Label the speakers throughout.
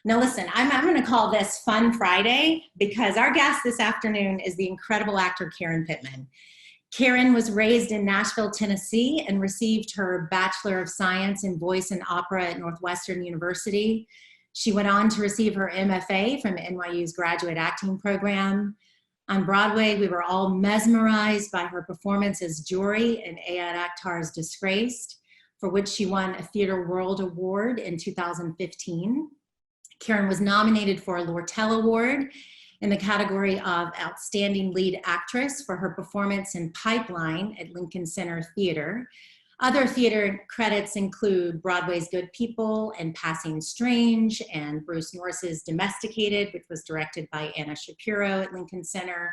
Speaker 1: Now listen, I'm going to call this Fun Friday because our guest this afternoon is the incredible actor Karen Pittman. Karen was raised in Nashville, Tennessee, and received her Bachelor of Science in Voice and Opera at Northwestern University. She went on to receive her MFA from NYU's Graduate Acting Program. On Broadway, we were all mesmerized by her performance as Jory in Ayad Akhtar's Disgraced, for which she won a Theatre World Award in 2015. Karen was nominated for a Lortel Award in the category of Outstanding Lead Actress for her performance in Pipeline at Lincoln Center Theater. Other theater credits include Broadway's Good People and Passing Strange, and Bruce Norris's Domesticated, which was directed by Anna Shapiro at Lincoln Center.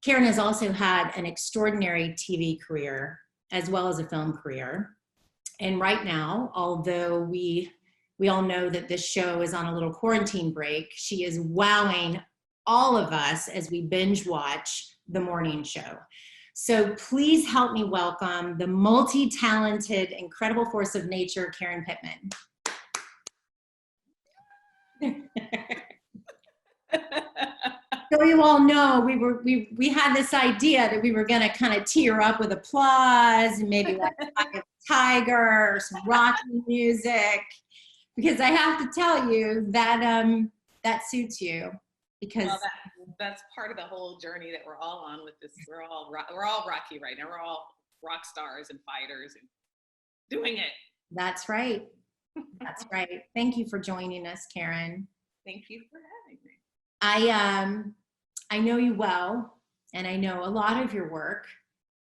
Speaker 1: Karen has also had an extraordinary TV career as well as a film career. And right now, although we all know that this show is on a little quarantine break, she is wowing all of us as we binge watch the morning show. So please help me welcome the multi-talented, incredible force of nature, Karen Pittman. So you all know we had this idea that we were going to kind of tear up with applause and maybe like a tiger or some Rocky music, because I have to tell you that that suits you. Because
Speaker 2: well, that's part of the whole journey that we're all on with this. We're all Rocky right now. We're all rock stars and fighters and doing it.
Speaker 1: That's right. That's right. Thank you for joining us, Karen.
Speaker 2: Thank you for having me.
Speaker 1: I know you well, and I know a lot of your work,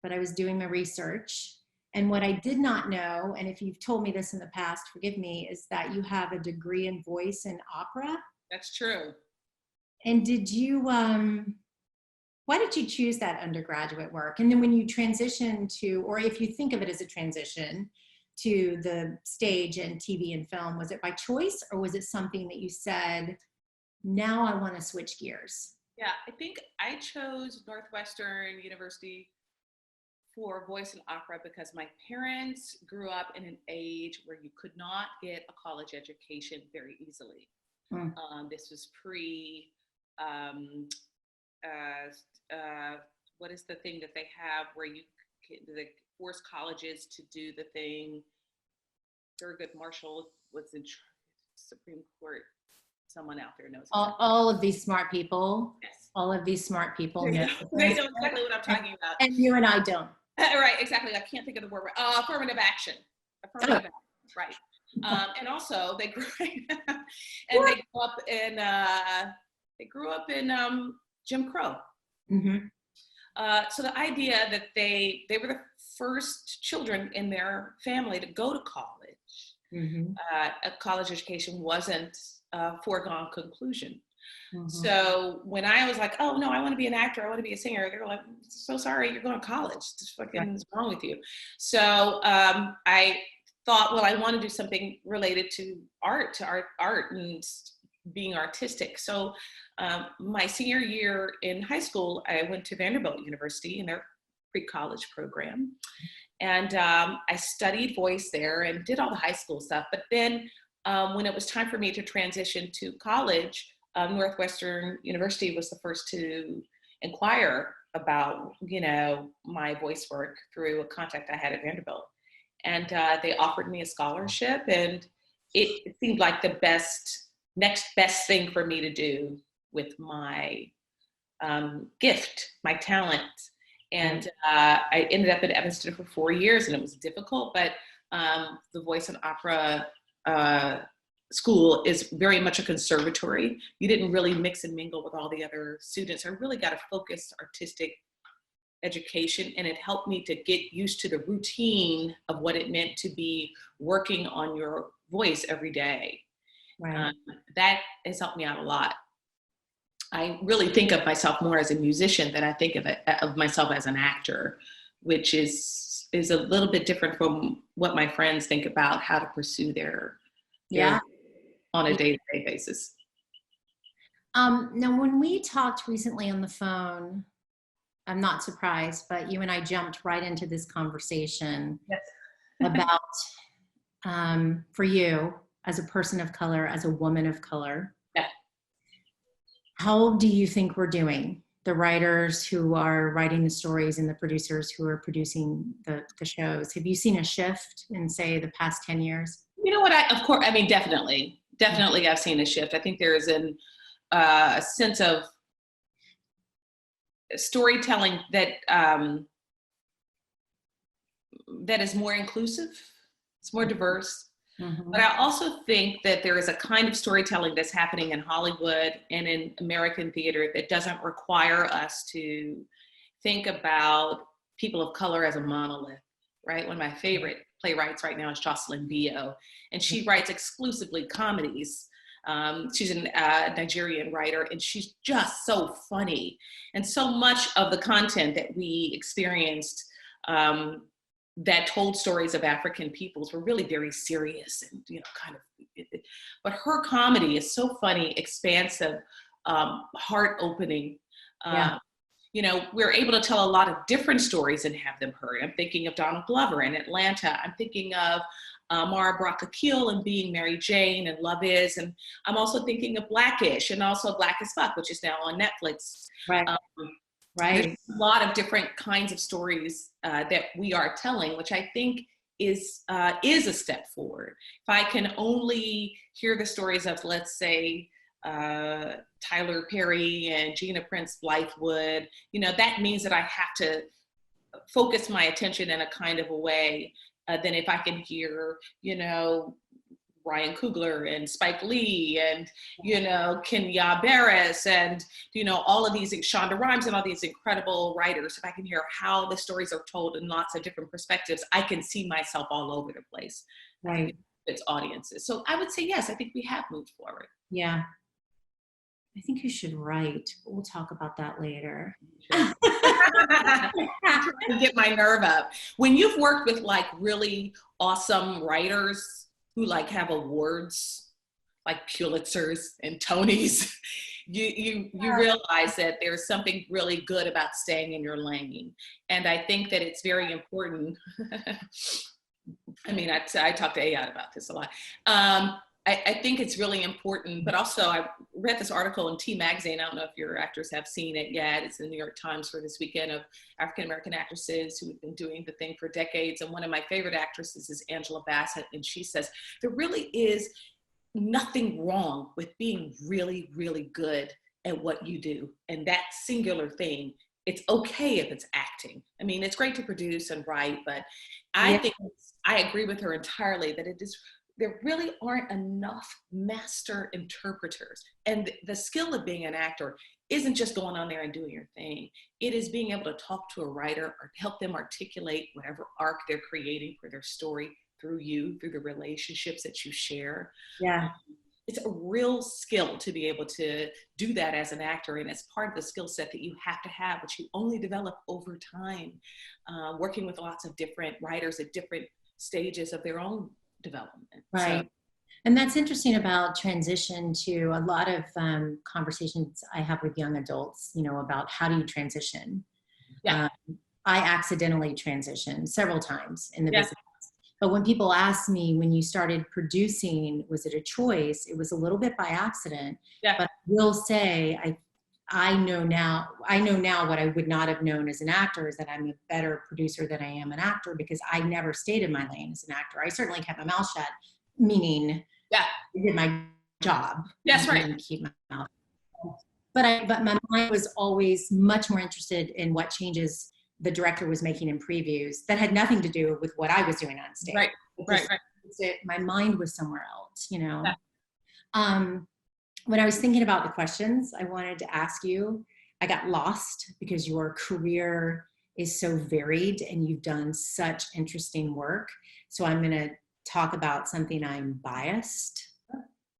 Speaker 1: but I was doing my research, and what I did not know, and if you've told me this in the past, forgive me, is that you have a degree in voice and opera.
Speaker 2: That's true.
Speaker 1: And did you, why did you choose that undergraduate work? And then when you transition to, or if you think of it as a transition to the stage and TV and film, was it by choice, or was it something that you said, now I want to switch gears?
Speaker 2: Yeah, I think I chose Northwestern University for voice and opera because my parents grew up in an age where you could not get a college education very easily. This was pre, what is the thing that they have where they force colleges to do the thing? Thurgood Marshall was in Supreme Court. Someone out there knows.
Speaker 1: All of these smart people.
Speaker 2: Yes.
Speaker 1: All of these smart people.
Speaker 2: They know exactly what I'm talking about.
Speaker 1: And you and I don't.
Speaker 2: Right, exactly. I can't think of the word. Affirmative action. Affirmative action. Right. And also they grew up in Jim Crow. Mm-hmm. So the idea that they were the first children in their family to go to college. Mm-hmm. A college education wasn't a foregone conclusion. Mm-hmm. So when I was like, oh no, I want to be an actor, I want to be a singer, they were like, so sorry, you're going to college. What's wrong with you? So I thought, well, I want to do something related to art and being artistic. So my senior year in high school, I went to Vanderbilt University in their pre-college program. And I studied voice there and did all the high school stuff. But then when it was time for me to transition to college, Northwestern University was the first to inquire about, my voice work through a contact I had at Vanderbilt. And they offered me a scholarship, and it seemed like the next best thing for me to do with my gift, my talent. And I ended up at Evanston for 4 years, and it was difficult, but the voice and opera school is very much a conservatory. You didn't really mix and mingle with all the other students. I really got a focused artistic education, and it helped me to get used to the routine of what it meant to be working on your voice every day. Right. That has helped me out a lot. I really think of myself more as a musician than I think of myself as an actor, which is a little bit different from what my friends think about how to pursue their on a day-to-day basis.
Speaker 1: Now, when we talked recently on the phone, I'm not surprised, but you and I jumped right into this conversation about, for you, as a person of color, as a woman of color.
Speaker 2: Yeah.
Speaker 1: How do you think we're doing? The writers who are writing the stories and the producers who are producing the shows. Have you seen a shift in, say, the past 10 years?
Speaker 2: You know what, definitely I've seen a shift. I think there is a sense of storytelling that that is more inclusive, it's more diverse. Mm-hmm. But I also think that there is a kind of storytelling that's happening in Hollywood and in American theater that doesn't require us to think about people of color as a monolith, right? One of my favorite playwrights right now is Jocelyn Bio, and she writes exclusively comedies. She's a Nigerian writer, and she's just so funny. And so much of the content that we experienced that told stories of African peoples were really very serious and, but her comedy is so funny, expansive, heart-opening. We're able to tell a lot of different stories and have them heard. I'm thinking of Donald Glover in Atlanta. I'm thinking of Mara Brock Akil and Being Mary Jane and Love Is. And I'm also thinking of Blackish and also Black as Fuck, which is now on Netflix.
Speaker 1: Right.
Speaker 2: There's a lot of different kinds of stories that we are telling, which I think is a step forward. If I can only hear the stories of, let's say, Tyler Perry and Gina Prince Blythewood, that means that I have to focus my attention in a kind of a way than if I can hear, Ryan Coogler and Spike Lee and, Kenya Barris and, all of these, Shonda Rhimes and all these incredible writers. If I can hear how the stories are told in lots of different perspectives, I can see myself all over the place.
Speaker 1: Right.
Speaker 2: It's audiences. So I would say, yes, I think we have moved forward.
Speaker 1: Yeah. I think you should write. We'll talk about that later.
Speaker 2: I'm trying to get my nerve up. When you've worked with really awesome writers who have awards like Pulitzers and Tonys, you realize that there's something really good about staying in your lane. And I think that it's very important. I talk to Ayad about this a lot. I think it's really important, but also I read this article in T Magazine. I don't know if your actors have seen it yet. It's in the New York Times for this weekend, of African-American actresses who have been doing the thing for decades. And one of my favorite actresses is Angela Bassett. And she says, there really is nothing wrong with being really, really good at what you do. And that singular thing, it's okay if it's acting. It's great to produce and write, but I think I agree with her entirely that there really aren't enough master interpreters. And the skill of being an actor isn't just going on there and doing your thing. It is being able to talk to a writer or help them articulate whatever arc they're creating for their story through you, through the relationships that you share.
Speaker 1: Yeah.
Speaker 2: It's a real skill to be able to do that as an actor. And it's part of the skill set that you have to have, which you only develop over time, working with lots of different writers at different stages of their own development.
Speaker 1: Right. So, and that's interesting about transition to a lot of conversations I have with young adults, about how do you transition?
Speaker 2: Yeah.
Speaker 1: I accidentally transitioned several times in the business. But when people ask me, when you started producing, was it a choice? It was a little bit by accident.
Speaker 2: Yeah.
Speaker 1: But I will say, I know now what I would not have known as an actor is that I'm a better producer than I am an actor, because I never stayed in my lane as an actor. I certainly kept my mouth shut, meaning I did my job.
Speaker 2: That's right.
Speaker 1: Keep my mouth. But my mind was always much more interested in what changes the director was making in previews that had nothing to do with what I was doing on stage.
Speaker 2: Right.
Speaker 1: My mind was somewhere else, Yeah. When I was thinking about the questions I wanted to ask you, I got lost because your career is so varied and you've done such interesting work. So I'm going to talk about something I'm biased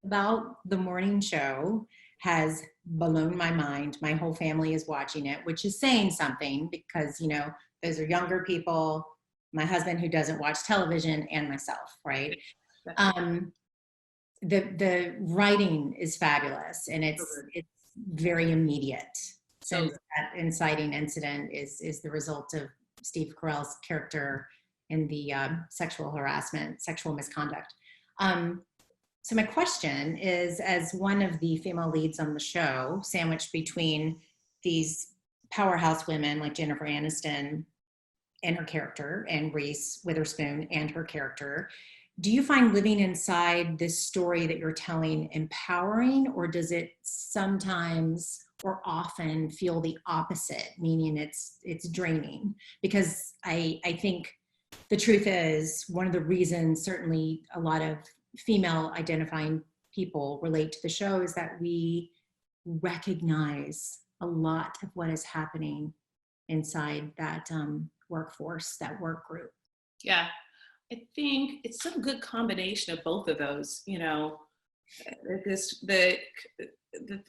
Speaker 1: about. The morning show has blown my mind. My whole family is watching it, which is saying something because, those are younger people, my husband who doesn't watch television, and myself, right? The writing is fabulous, and it's very immediate. Since that inciting incident is the result of Steve Carell's character in the sexual harassment, sexual misconduct. So my question is, as one of the female leads on the show, sandwiched between these powerhouse women like Jennifer Aniston and her character, and Reese Witherspoon and her character, do you find living inside this story that you're telling empowering, or does it sometimes or often feel the opposite, meaning it's draining? Because I think the truth is, one of the reasons certainly a lot of female identifying people relate to the show is that we recognize a lot of what is happening inside that workforce, that work group.
Speaker 2: Yeah, I think it's some good combination of both of those. You know,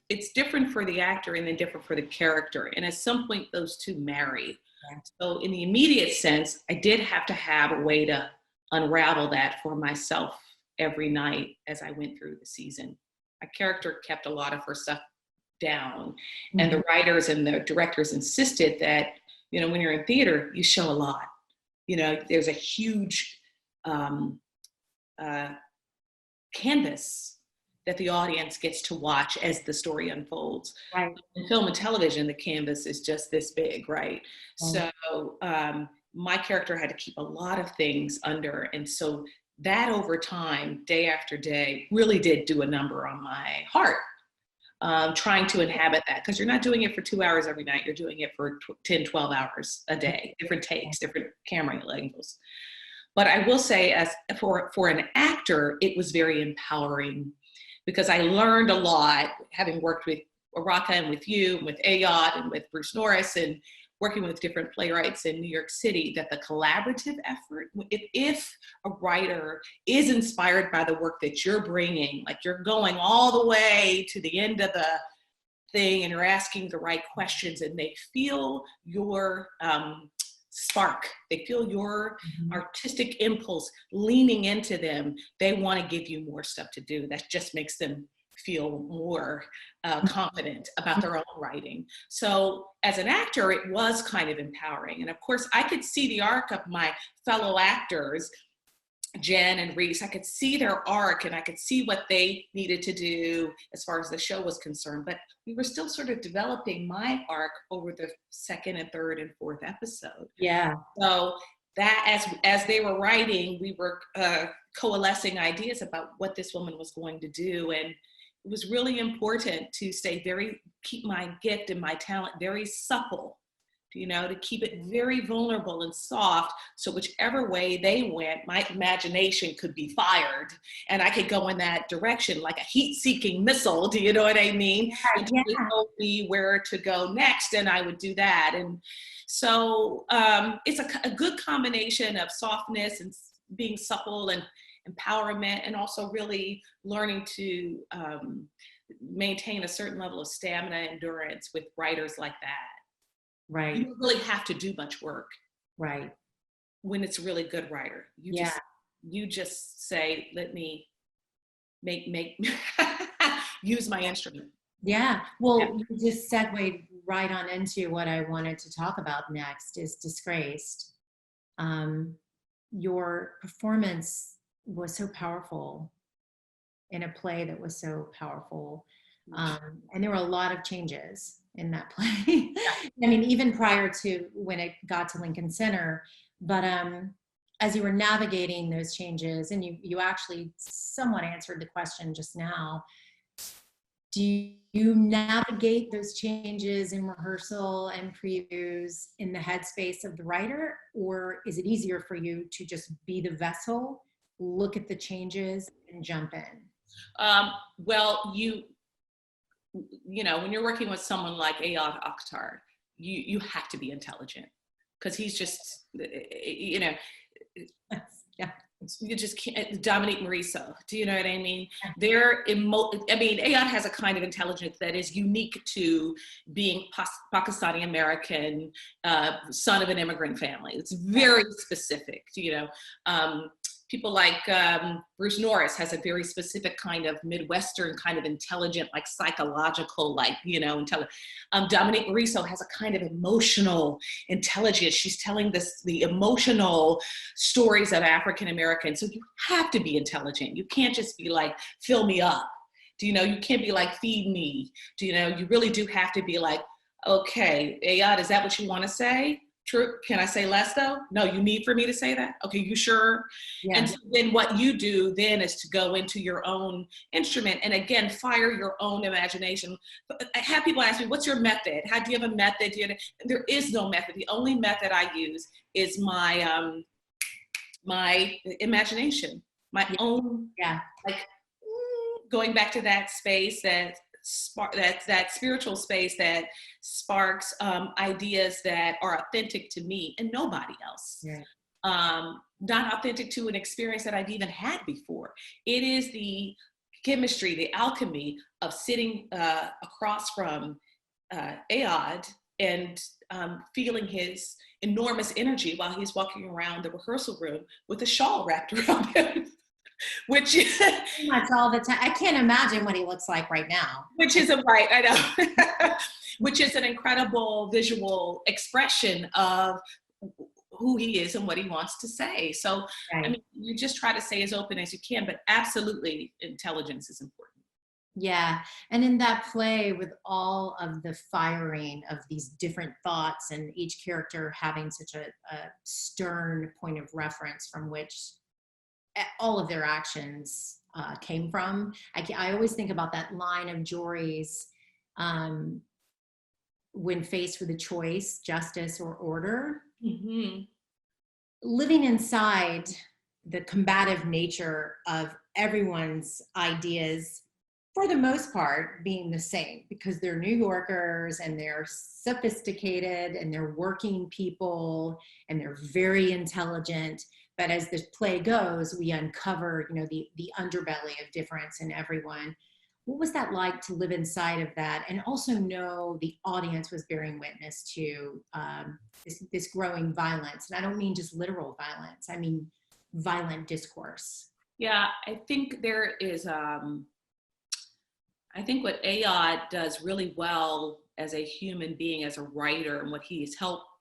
Speaker 2: it's different for the actor and then different for the character, and at some point those two marry. Yeah. So in the immediate sense, I did have to have a way to unravel that for myself every night as I went through the season. My character kept a lot of her stuff down, and the writers and the directors insisted that, you know, when you're in theater, you show a lot. You know, there's a huge canvas that the audience gets to watch as the story unfolds.
Speaker 1: Right.
Speaker 2: In film and television, the canvas is just this big, right? So my character had to keep a lot of things under, and so that over time, day after day, really did do a number on my heart. Trying to inhabit that, because you're not doing it for 2 hours every night, you're doing it for 10, 12 hours a day, different takes, different camera angles. But I will say, as for an actor, it was very empowering, because I learned a lot, having worked with Raka and with you, and with Ayot and with Bruce Norris, and working with different playwrights in New York City, that the collaborative effort, if a writer is inspired by the work that you're bringing, like you're going all the way to the end of the thing and you're asking the right questions, and they feel your spark, they feel your artistic impulse leaning into them, they want to give you more stuff to do. That just makes them feel more confident about their own writing. So as an actor, it was kind of empowering. And of course, I could see the arc of my fellow actors, Jen and Reese. I could see their arc, and I could see what they needed to do as far as the show was concerned. But we were still sort of developing my arc over the second and third and fourth episode.
Speaker 1: Yeah.
Speaker 2: So that as they were writing, we were coalescing ideas about what this woman was going to do. And it was really important to keep my gift and my talent very supple, you know, to keep it very vulnerable and soft. So whichever way they went, my imagination could be fired and I could go in that direction like a heat-seeking missile. Do you know what I mean? And they told me where to go next, and I would do that. And so it's a good combination of softness and being supple and empowerment, and also really learning to maintain a certain level of stamina and endurance with writers like that.
Speaker 1: Right.
Speaker 2: You don't really have to do much work.
Speaker 1: Right.
Speaker 2: When it's a really good writer. You just say, let me make use my instrument.
Speaker 1: Yeah. Well, you just segued right on into what I wanted to talk about next, is Disgraced. Your performance was so powerful in a play that was so powerful. And there were a lot of changes in that play. I mean, even prior to when it got to Lincoln Center, but as you were navigating those changes, and you actually somewhat answered the question just now, do you navigate those changes in rehearsal and previews in the headspace of the writer, or is it easier for you to just be the vessel, look at the changes, and jump in?
Speaker 2: Well, you know, when you're working with someone like Ayot Akhtar, you have to be intelligent, because he's just, you know, you just can't. Dominique Morisseau, do you know what I mean? Ayot has a kind of intelligence that is unique to being Pakistani American, son of an immigrant family. It's very specific, you know. people like Bruce Norris has a very specific kind of Midwestern kind of intelligent, like psychological, like, you know, Dominique Morisseau has a kind of emotional intelligence. She's telling the emotional stories of African Americans. So you have to be intelligent. You can't just be like, fill me up. Do you know, you can't be like, feed me. Do you know, you really do have to be like, okay, Ayad, is that what you want to say? True. Can I say less though? No, you need for me to say that? Okay, you sure? Yeah. And so then what you do then is to go into your own instrument and again, fire your own imagination. I have people ask me, what's your method? How do you have a method? There is no method. The only method I use is my my imagination, my own, like going back to that space that spiritual space that sparks ideas that are authentic to me and nobody else. Yeah. Not authentic to an experience that I've even had before. It is the chemistry, the alchemy of sitting across from Ayad and feeling his enormous energy while he's walking around the rehearsal room with a shawl wrapped around him. Which is
Speaker 1: pretty much all the time. I can't imagine what he looks like right now.
Speaker 2: Which is right, I know. Which is an incredible visual expression of who he is and what he wants to say. So, right. I mean, you just try to stay as open as you can, but absolutely intelligence is important.
Speaker 1: Yeah, and in that play with all of the firing of these different thoughts and each character having such a stern point of reference from which all of their actions came from. I always think about that line of Jory's when faced with a choice, justice or order. Mm-hmm. Living inside the combative nature of everyone's ideas, for the most part, being the same because they're New Yorkers and they're sophisticated and they're working people and they're very intelligent. But as the play goes, we uncover, you know, the underbelly of difference in everyone. What was that like to live inside of that and also know the audience was bearing witness to this growing violence? And I don't mean just literal violence. I mean violent discourse.
Speaker 2: Yeah, I think there is, I think what Ayad does really well as a human being, as a writer, and what he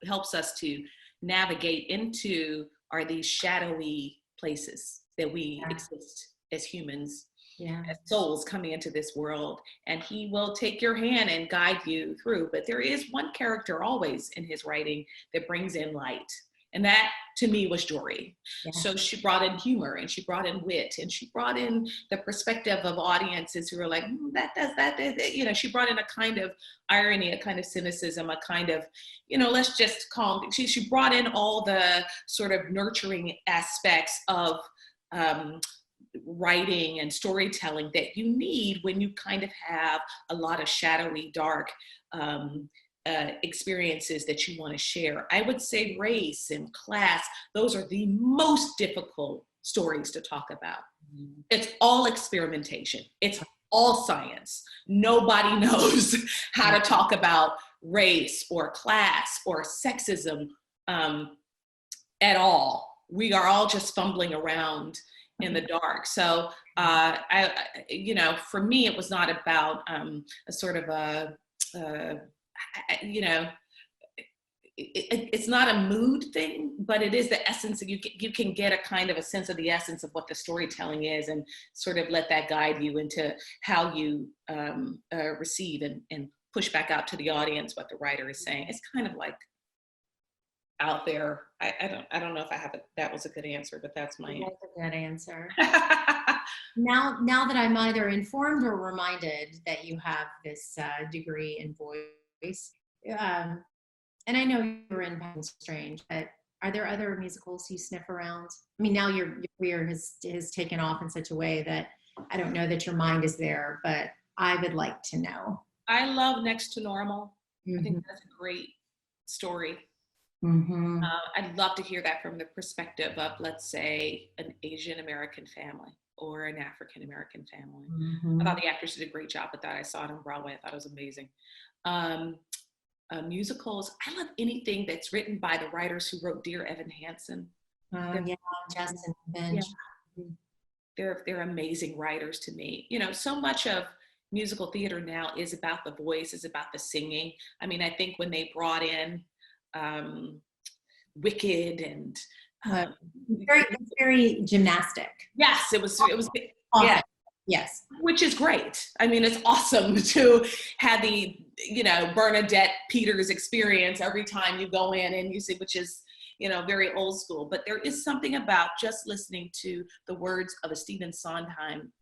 Speaker 2: helps us to navigate into are these shadowy places that we exist as humans, as souls coming into this world. And he will take your hand and guide you through. But there is one character always in his writing that brings in light. And that, to me, was Jory. Yeah. So she brought in humor, and she brought in wit, and she brought in the perspective of audiences who were like, that does that, you know, she brought in a kind of irony, a kind of cynicism, a kind of, you know, let's just calm. She brought in all the sort of nurturing aspects of writing and storytelling that you need when you kind of have a lot of shadowy, dark experiences that you want to share. I would say race and class, those are the most difficult stories to talk about. Mm-hmm. It's all experimentation. It's all science. Nobody knows how to talk about race or class or sexism at all. We are all just fumbling around in the dark. So, you know, for me, it was not about a sort of you know, it's not a mood thing, but it is the essence of, you can get a kind of a sense of the essence of what the storytelling is and sort of let that guide you into how you receive and push back out to the audience what the writer is saying. It's kind of like out there. I don't know if that was a good answer, but that's my answer.
Speaker 1: That's a good answer. Now that I'm either informed or reminded that you have this degree in voice, and I know you're in Passion Strange, but are there other musicals you sniff around? I mean, now your career has taken off in such a way that I don't know that your mind is there, but I would like to know.
Speaker 2: I love Next to Normal. Mm-hmm. I think that's a great story. Mm-hmm. I'd love to hear that from the perspective of, let's say, an Asian American family or an African American family. Mm-hmm. I thought the actors did a great job with that. I saw it on Broadway. I thought it was amazing. Musicals, I love anything that's written by the writers who wrote Dear Evan Hansen.
Speaker 1: Yeah, Justin
Speaker 2: Yeah,
Speaker 1: Bench.
Speaker 2: they're amazing writers to me. You know, so much of musical theater now is about the voice, is about the singing. I mean, I think when they brought in Wicked and
Speaker 1: Uh,
Speaker 2: um,
Speaker 1: very gymnastic.
Speaker 2: yes, it was yeah,
Speaker 1: Often, yes.
Speaker 2: which is great. I mean, it's awesome to have the, you know, Bernadette Peters experience every time you go in and you see, which is, you know, very old school. But there is something about just listening to the words of a Stephen Sondheim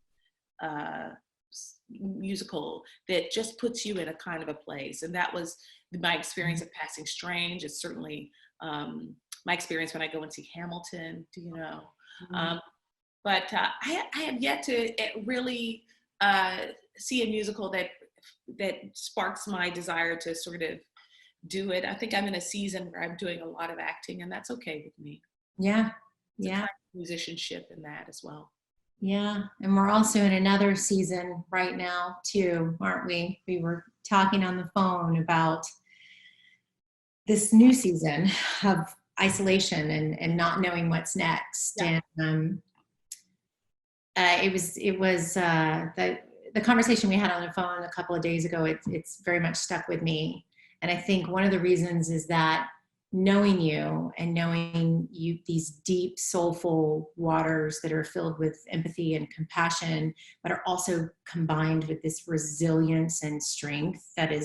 Speaker 2: musical that just puts you in a kind of a place. And that was my experience of Passing Strange. It's certainly my experience when I go and see Hamilton, do you know? But I have yet to really see a musical that sparks my desire to sort of do it. I think I'm in a season where I'm doing a lot of acting, and that's okay with me.
Speaker 1: Yeah,
Speaker 2: It's
Speaker 1: yeah.
Speaker 2: a kind of musicianship in that as well.
Speaker 1: Yeah, and we're also in another season right now too, aren't we? We were talking on the phone about this new season of isolation and not knowing what's next.
Speaker 2: Yeah.
Speaker 1: And it was the conversation we had on the phone a couple of days ago. It's very much stuck with me, and I think one of the reasons is that knowing you and knowing you, these deep, soulful waters that are filled with empathy and compassion, but are also combined with this resilience and strength that is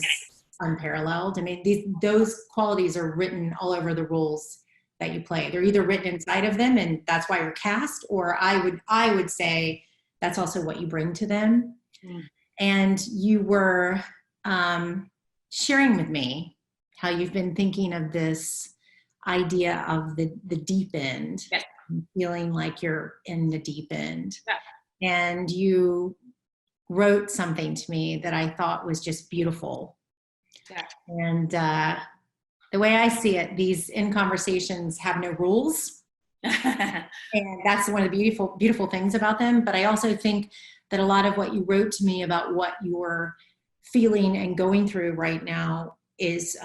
Speaker 1: unparalleled. I mean, those qualities are written all over the roles that you play. They're either written inside of them, and that's why you're cast, or I would say that's also what you bring to them. And you were sharing with me how you've been thinking of this idea of the deep end,
Speaker 2: yes.
Speaker 1: Feeling like you're in the deep end.
Speaker 2: Yeah.
Speaker 1: And you wrote something to me that I thought was just beautiful.
Speaker 2: Yeah.
Speaker 1: And the way I see it, these in conversations have no rules. And that's one of the beautiful things about them. But I also think that a lot of what you wrote to me about what you're feeling and going through right now is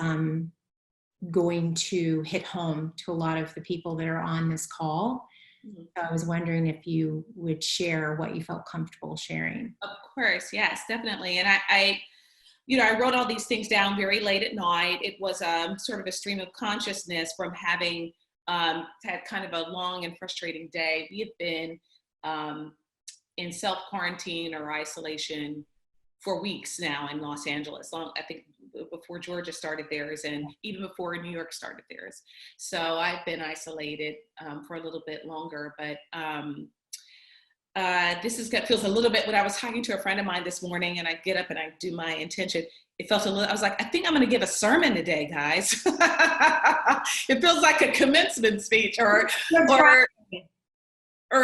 Speaker 1: going to hit home to a lot of the people that are on this call. So I was wondering if you would share what you felt comfortable sharing.
Speaker 2: Of course, yes, definitely. And I you know, I wrote all these things down very late at night. It was sort of a stream of consciousness from having had kind of a long and frustrating day. We had been in self-quarantine or isolation for weeks now in Los Angeles. I think before Georgia started theirs and even before New York started theirs. So I've been isolated for a little bit longer, but feels a little bit, when I was talking to a friend of mine this morning and I get up and I do my intention, it felt a little, I was like, I think I'm going to give a sermon today, guys. It feels like a commencement speech or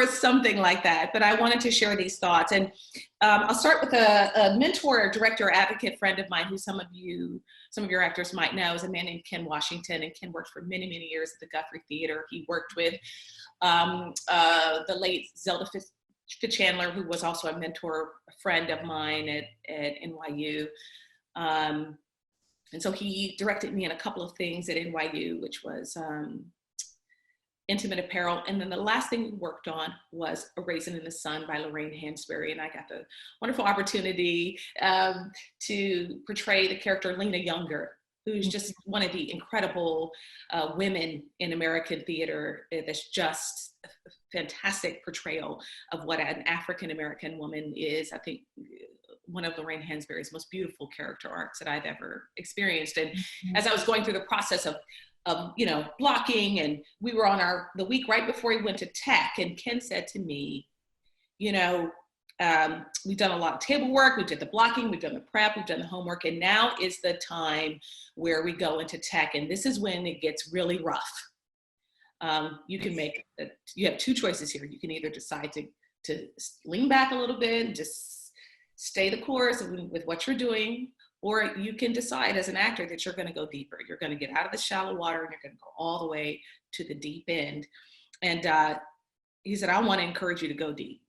Speaker 2: something like that. But I wanted to share these thoughts. And I'll start with a mentor, director, advocate friend of mine who some of your actors might know, is a man named Ken Washington. And Ken worked for many, many years at the Guthrie Theater. He worked with the late Zelda Fitzchandler, who was also a mentor, a friend of mine at NYU. And so he directed me in a couple of things at NYU, which was Intimate Apparel. And then the last thing we worked on was A Raisin in the Sun by Lorraine Hansberry. And I got the wonderful opportunity to portray the character Lena Younger, who's just one of the incredible women in American theater. That's just a fantastic portrayal of what an African-American woman is. I think one of Lorraine Hansberry's most beautiful character arcs that I've ever experienced. And as I was going through the process of you know, blocking, and we were on the week right before he went to tech, and Ken said to me, you know, we've done a lot of table work, we did the blocking, we've done the prep, we've done the homework, and now is the time where we go into tech, and this is when it gets really rough. You have two choices here. You can either decide to lean back a little bit and just stay the course with what you're doing, or you can decide as an actor that you're going to go deeper. You're going to get out of the shallow water and you're going to go all the way to the deep end. And he said, I want to encourage you to go deep,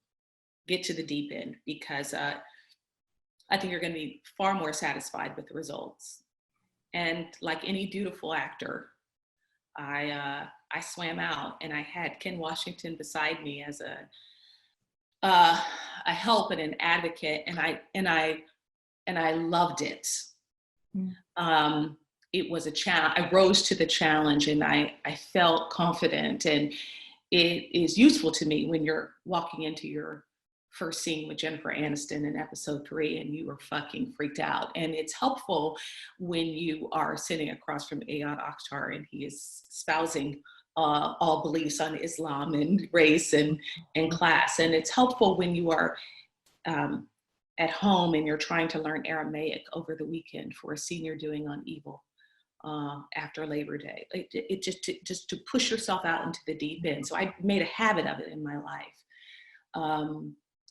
Speaker 2: get to the deep end, because I think you're going to be far more satisfied with the results. And like any dutiful actor, I swam out, and I had Ken Washington beside me as a help and an advocate, and I loved it. It was a challenge. I rose to the challenge, and I felt confident, and it is useful to me when you're walking into your first scene with Jennifer Aniston in episode 3 and you are fucking freaked out. And it's helpful when you are sitting across from Ayad Akhtar and he is espousing all beliefs on Islam and race and class. And it's helpful when you are at home and you're trying to learn Aramaic over the weekend for a scene you're doing on Evil after Labor Day. It just to push yourself out into the deep end. So I made a habit of it in my life.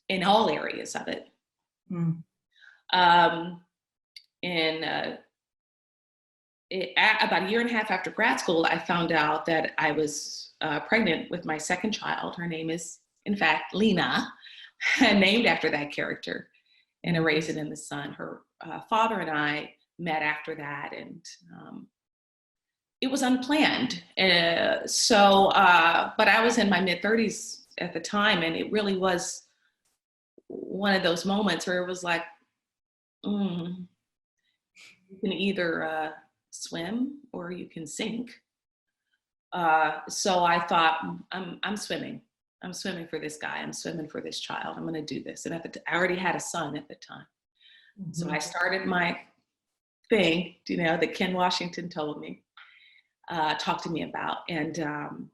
Speaker 2: In all areas of it. About a year and a half after grad school, I found out that I was pregnant with my second child. Her name is, in fact, Lena, named after that character in A Raisin in the Sun. Her father and I met after that, and it was unplanned. But I was in my mid-30s at the time, and it really was one of those moments where it was like, you can either swim or you can sink. So I thought, I'm swimming. I'm swimming for this guy. I'm swimming for this child. I'm going to do this. And I already had a son at the time. So I started my thing, that Ken Washington told me, talked to me about. And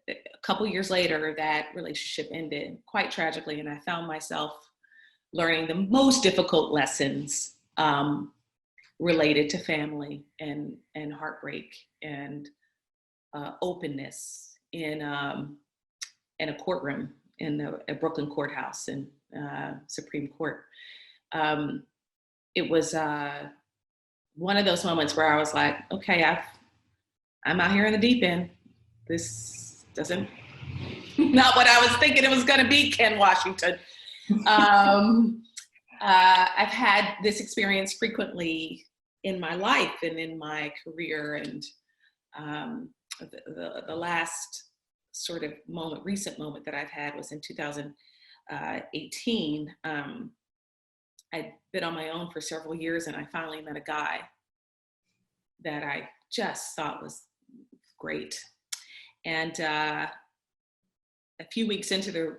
Speaker 2: a couple years later, that relationship ended quite tragically, and I found myself learning the most difficult lessons related to family and heartbreak and openness in a courtroom in a Brooklyn courthouse in Supreme Court. It was one of those moments where I was like, okay, I'm out here in the deep end. This doesn't, not what I was thinking it was going to be, Ken Washington. I've had this experience frequently in my life and in my career, and the last sort of recent moment that I've had was in 2018. I'd been on my own for several years, and I finally met a guy that I just thought was great. And a few weeks into the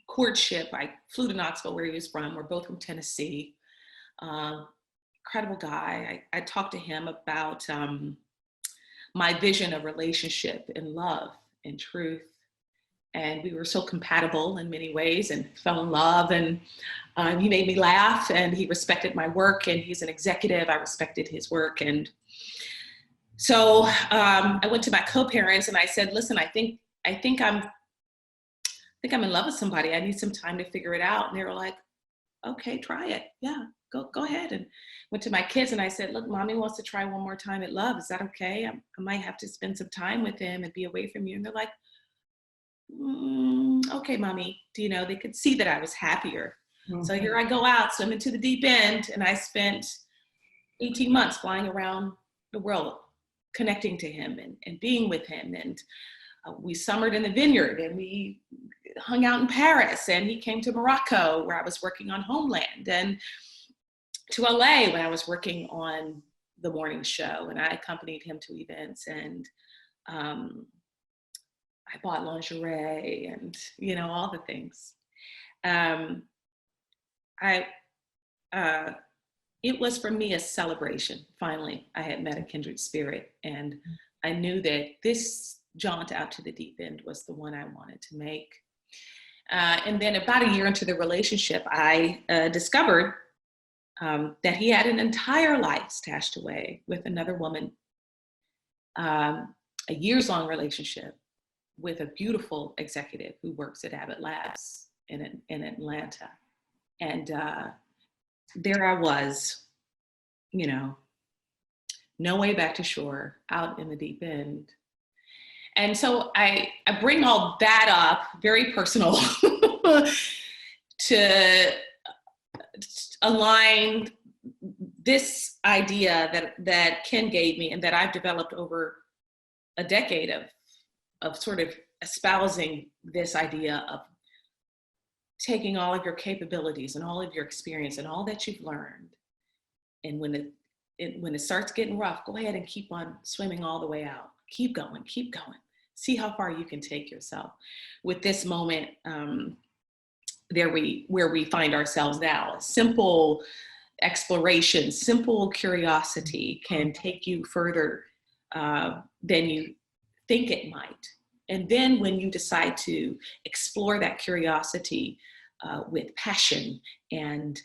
Speaker 2: courtship, I flew to Knoxville, where he was from. We're both from Tennessee. Incredible guy. I talked to him about my vision of relationship and love and truth. And we were so compatible in many ways and fell in love. And he made me laugh, and he respected my work, and he's an executive. I respected his work. And so I went to my co-parents and I said, listen, I think I'm in love with somebody. I need some time to figure it out. And they were like, okay, try it. Yeah, go ahead. And went to my kids and I said, look, mommy wants to try one more time at love. Is that okay? I might have to spend some time with him and be away from you. And they're like, okay, mommy. They could see that I was happier. Mm-hmm. So here I go out, swimming to the deep end. And I spent 18 months flying around the world, connecting to him and being with him. And we summered in the vineyard, and we hung out in Paris, and he came to Morocco, where I was working on Homeland, and to LA when I was working on the morning show, and I accompanied him to events, and I bought lingerie and all the things. It was for me a celebration. Finally, I had met a kindred spirit, and I knew that this jaunt out to the deep end was the one I wanted to make. And then about a year into the relationship, I discovered that he had an entire life stashed away with another woman, a years-long relationship with a beautiful executive who works at Abbott Labs in Atlanta. And there I was, no way back to shore, out in the deep end. And so I bring all that up, very personal, to align this idea that Ken gave me and that I've developed over a decade of sort of espousing this idea of taking all of your capabilities and all of your experience and all that you've learned, and when it starts getting rough, go ahead and keep on swimming all the way out. Keep going. See how far you can take yourself. With this moment, where we find ourselves now, simple exploration, simple curiosity can take you further than you think it might. And then when you decide to explore that curiosity with passion and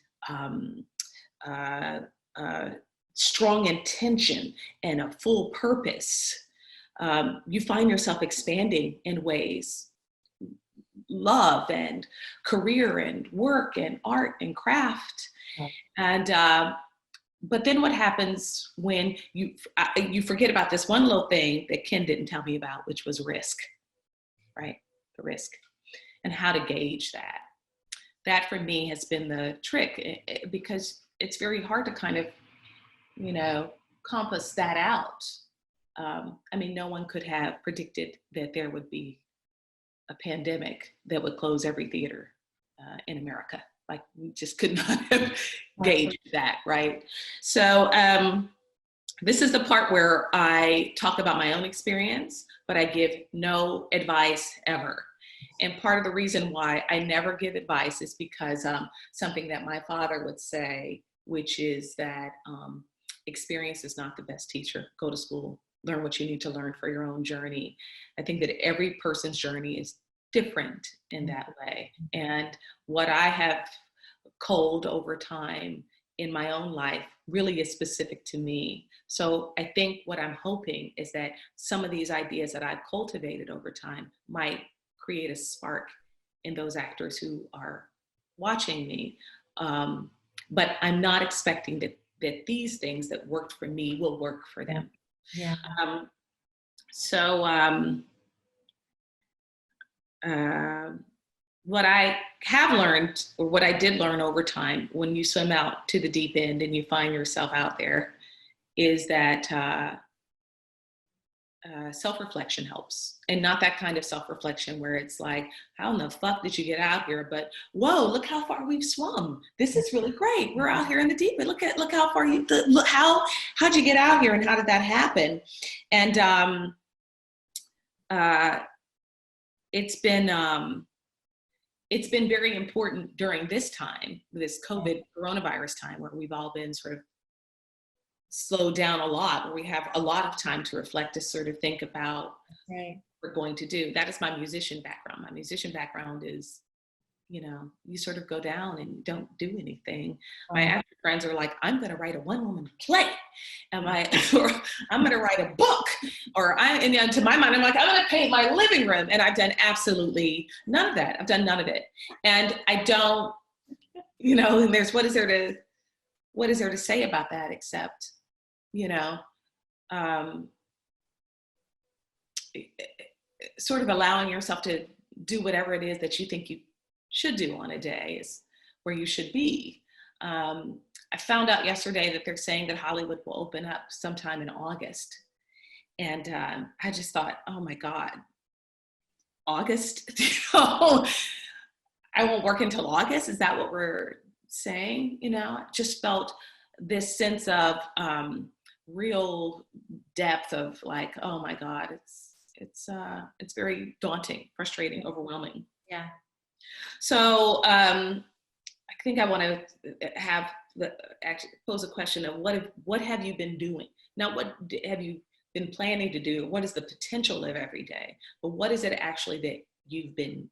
Speaker 2: strong intention and a full purpose, you find yourself expanding in ways, love and career and work and art and craft. And but then what happens when you forget about this one little thing that Ken didn't tell me about, which was risk, right? The risk and how to gauge that. That for me has been the trick, because it's very hard to kind of, compass that out. I mean, no one could have predicted that there would be a pandemic that would close every theater in America. Like, we just could not have gauged that, right? So this is the part where I talk about my own experience, but I give no advice ever. And part of the reason why I never give advice is because something that my father would say, which is that experience is not the best teacher. Go to school, learn what you need to learn for your own journey. I think that every person's journey is different in that way. And what I have culled over time in my own life really is specific to me. So I think what I'm hoping is that some of these ideas that I've cultivated over time might create a spark in those actors who are watching me. But I'm not expecting that these things that worked for me will work for them.
Speaker 1: Yeah.
Speaker 2: What I have learned, or what I did learn over time, when you swim out to the deep end and you find yourself out there, is that self-reflection helps. And not that kind of self-reflection where it's like, how in the fuck did you get out here? But whoa, look how far we've swum. This is really great. We're out here in the deep end. Look how far how'd you get out here, and how did that happen? And it's been very important during this time, this COVID coronavirus time, where we've all been sort of slowed down a lot, where we have a lot of time to reflect, to sort of think about what we're going to do. That is my musician background. My musician background is, you sort of go down and you don't do anything. My actor friends are like, I'm going to write a one-woman play. Or I'm going to write a book. And to my mind, I'm like, I'm going to paint my living room. And I've done absolutely none of that. I've done none of it. And I don't, and there's, what is there to say about that, except, sort of allowing yourself to do whatever it is that you think you should do on a day is where you should be. I found out yesterday that they're saying that Hollywood will open up sometime in August. And I just thought, oh my God, August? I won't work until August? Is that what we're saying? I just felt this sense of real depth of like, oh my God, it's very daunting, frustrating, overwhelming.
Speaker 1: Yeah.
Speaker 2: So I think I want to pose a question of what have you been doing? Not what have you been planning to do? What is the potential of every day? But what is it actually that you've been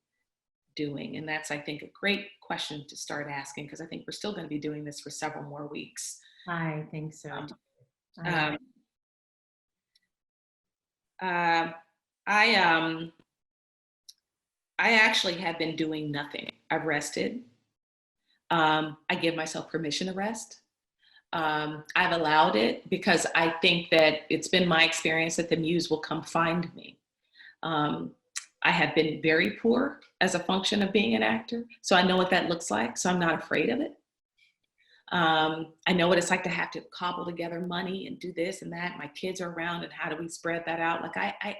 Speaker 2: doing? And that's, I think, a great question to start asking, because I think we're still going to be doing this for several more weeks.
Speaker 1: I think so.
Speaker 2: I actually have been doing nothing. I've rested. I give myself permission to rest. I've allowed it because I think that it's been my experience that the muse will come find me. I have been very poor as a function of being an actor, so I know what that looks like, so I'm not afraid of it. I know what it's like to have to cobble together money and do this and that. My kids are around, and how do we spread that out? Like I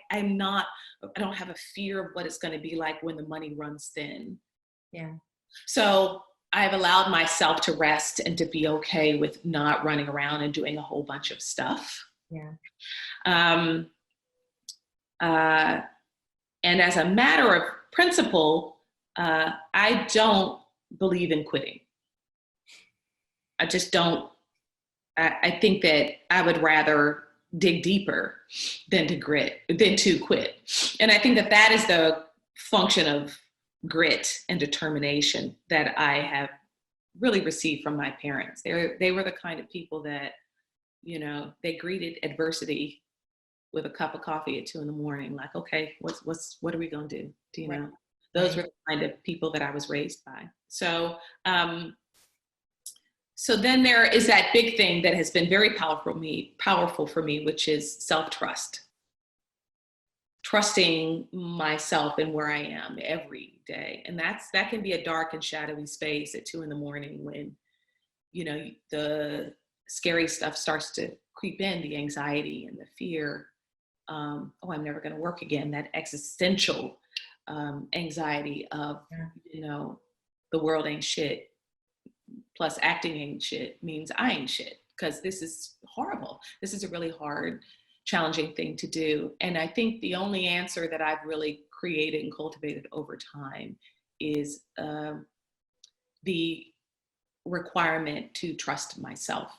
Speaker 2: don't have a fear of what it's going to be like when the money runs thin.
Speaker 1: Yeah.
Speaker 2: So I've allowed myself to rest and to be okay with not running around and doing a whole bunch of stuff.
Speaker 1: Yeah.
Speaker 2: And as a matter of principle, I don't believe in quitting. I just don't. I think that I would rather dig deeper than to quit. And I think that that is the function of grit and determination that I have really received from my parents. They were the kind of people that, you know, they greeted adversity with a cup of coffee at 2 a.m. Like, okay, what are we gonna do? Do you know? Those were the kind of people that I was raised by. So, so then there is that big thing that has been very powerful for me, which is self-trust. Trusting myself and where I am every day. And that can be a dark and shadowy space at 2 a.m. when, you know, the scary stuff starts to creep in, the anxiety and the fear. I'm never going to work again. That existential anxiety of, you know, the world ain't shit. Plus acting ain't shit means I ain't shit, because this is horrible. This is a really hard, challenging thing to do. And I think the only answer that I've really created and cultivated over time is the requirement to trust myself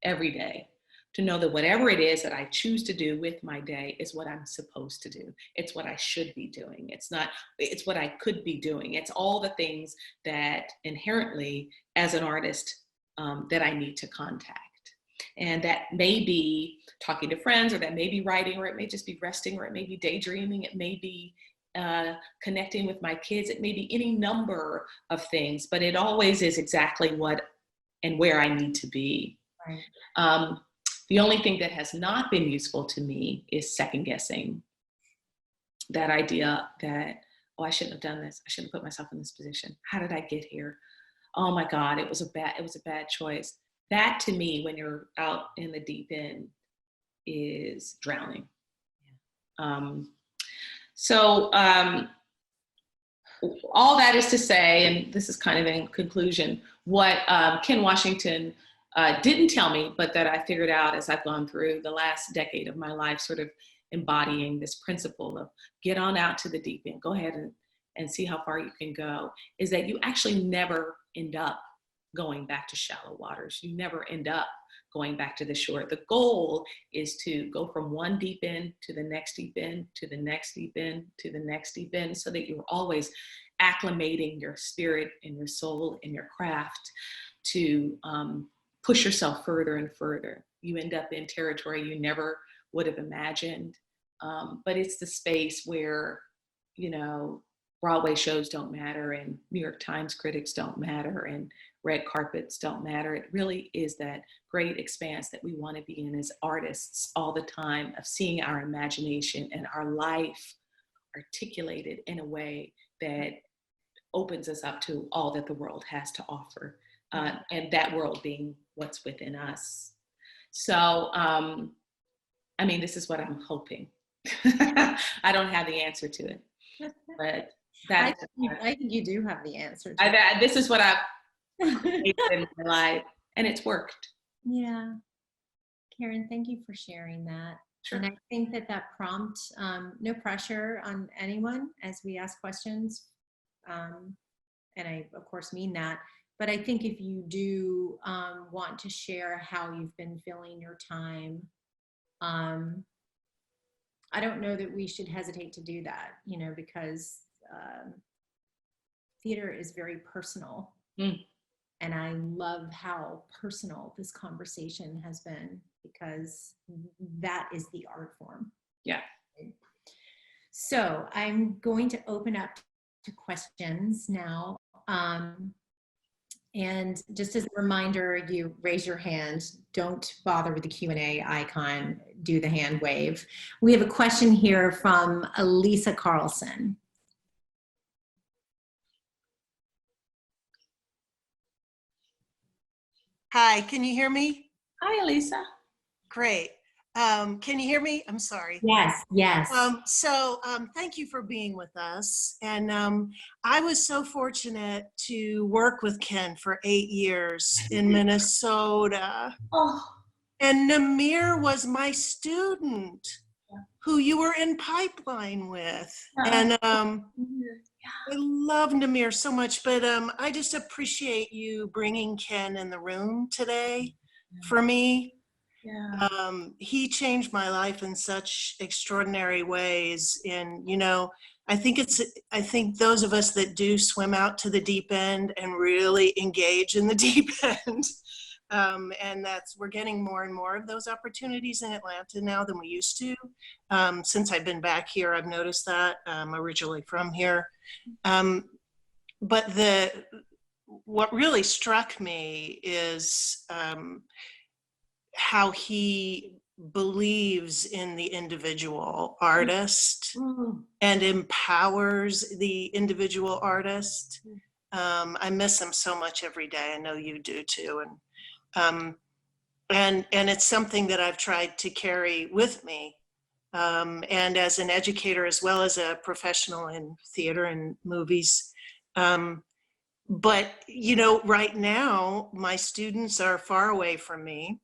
Speaker 2: every day, to know that whatever it is that I choose to do with my day is what I'm supposed to do. It's what I should be doing. It's what I could be doing. It's all the things that inherently, as an artist, that I need to contact. And that may be talking to friends, or that may be writing, or it may just be resting, or it may be daydreaming. It may be connecting with my kids. It may be any number of things, but it always is exactly what and where I need to be. Right. The only thing that has not been useful to me is second guessing. That idea that, oh, I shouldn't have done this. I shouldn't have put myself in this position. How did I get here? Oh my God, it was a bad choice. That, to me, when you're out in the deep end, is drowning. So all that is to say, and this is kind of in conclusion, what Ken Washington didn't tell me, but that I figured out as I've gone through the last decade of my life, sort of embodying this principle of get on out to the deep end, go ahead and see how far you can go, is that you actually never end up going back to shallow waters. You never end up going back to the shore. The goal is to go from one deep end to the next deep end, to the next deep end, to the next deep end, so that you're always acclimating your spirit and your soul and your craft to push yourself further and further. You end up in territory you never would have imagined. But it's the space where, you know, Broadway shows don't matter, and New York Times critics don't matter, and red carpets don't matter. It really is that great expanse that we want to be in as artists all the time, of seeing our imagination and our life articulated in a way that opens us up to all that the world has to offer. And that world being what's within us. So, I mean, this is what I'm hoping. I don't have the answer to it, but
Speaker 1: I think you do have the answer to
Speaker 2: it. This is what I've created in my life, and it's worked.
Speaker 1: Yeah. Karen, thank you for sharing that. Sure. And I think that prompt, no pressure on anyone as we ask questions. And I, of course, mean that. But I think if you do want to share how you've been filling your time, I don't know that we should hesitate to do that, you know, because theater is very personal. And I love how personal this conversation has been, because that is the art form.
Speaker 2: Yeah.
Speaker 1: So I'm going to open up to questions now. And just as a reminder, you raise your hand, don't bother with the Q&A icon, do the hand wave. We have a question here from Elisa Carlson.
Speaker 3: Hi, can you hear me?
Speaker 2: Hi, Elisa.
Speaker 3: Great. Can you hear me? I'm sorry.
Speaker 1: Yes, yes.
Speaker 3: Thank you for being with us. And I was so fortunate to work with Ken for 8 years in Minnesota.
Speaker 2: Oh,
Speaker 3: And Namir was my student
Speaker 2: yeah.
Speaker 3: who you were in pipeline with.
Speaker 2: Uh-uh.
Speaker 3: And I love Namir so much, but I just appreciate you bringing Ken in the room today for me.
Speaker 2: Yeah.
Speaker 3: He changed my life in such extraordinary ways. And, I think those of us that do swim out to the deep end and really engage in the deep end, we're getting more and more of those opportunities in Atlanta now than we used to. Since I've been back here, I've noticed that. I'm originally from here. But what really struck me is how he believes in the individual artist and empowers the individual artist. I miss him so much every day. I know you do too. And it's something that I've tried to carry with me. And as an educator, as well as a professional in theater and movies. But, right now, my students are far away from me.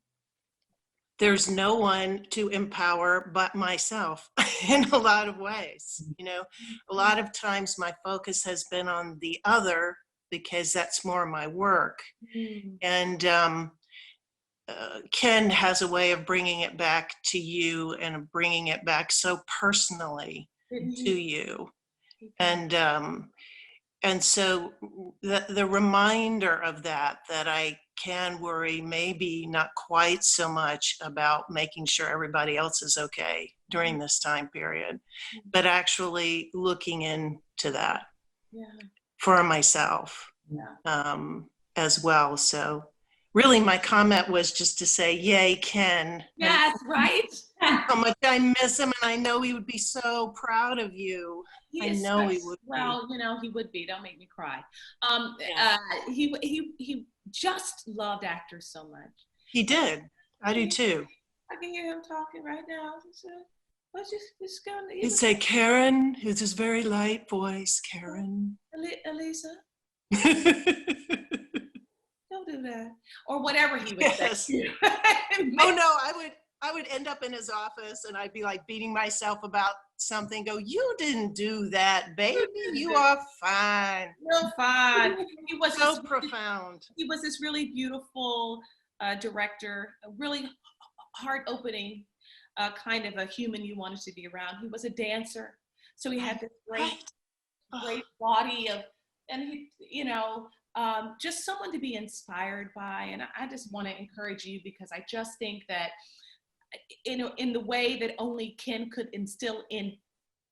Speaker 3: There's no one to empower but myself in a lot of ways. A lot of times my focus has been on the other because that's more my work. And Ken has a way of bringing it back to you and bringing it back so personally to you. And so the reminder of that I can worry maybe not quite so much about making sure everybody else is okay during this time period, but actually looking into that for myself as well. So really my comment was just to say, yay, Ken.
Speaker 2: Yes, right?
Speaker 3: How much I miss him, and I know he would be so proud of you. I know he would.
Speaker 2: Well, he would be. Don't make me cry. He just loved actors so much.
Speaker 3: He did. I do too.
Speaker 2: I can hear him talking right now.
Speaker 3: He'd say, Karen, with his very light voice, Karen.
Speaker 2: Elisa, don't do that, or whatever he would say.
Speaker 3: Oh no, I would end up in his office and I'd be like beating myself about something. Go, you didn't do that, baby. You are fine.
Speaker 2: You're fine. He was
Speaker 3: so profound.
Speaker 2: He was this really beautiful director, a really heart-opening kind of a human you wanted to be around. He was a dancer, so he had this great body and he, just someone to be inspired by. And I just want to encourage you because I just think that in the way that only Ken could instill in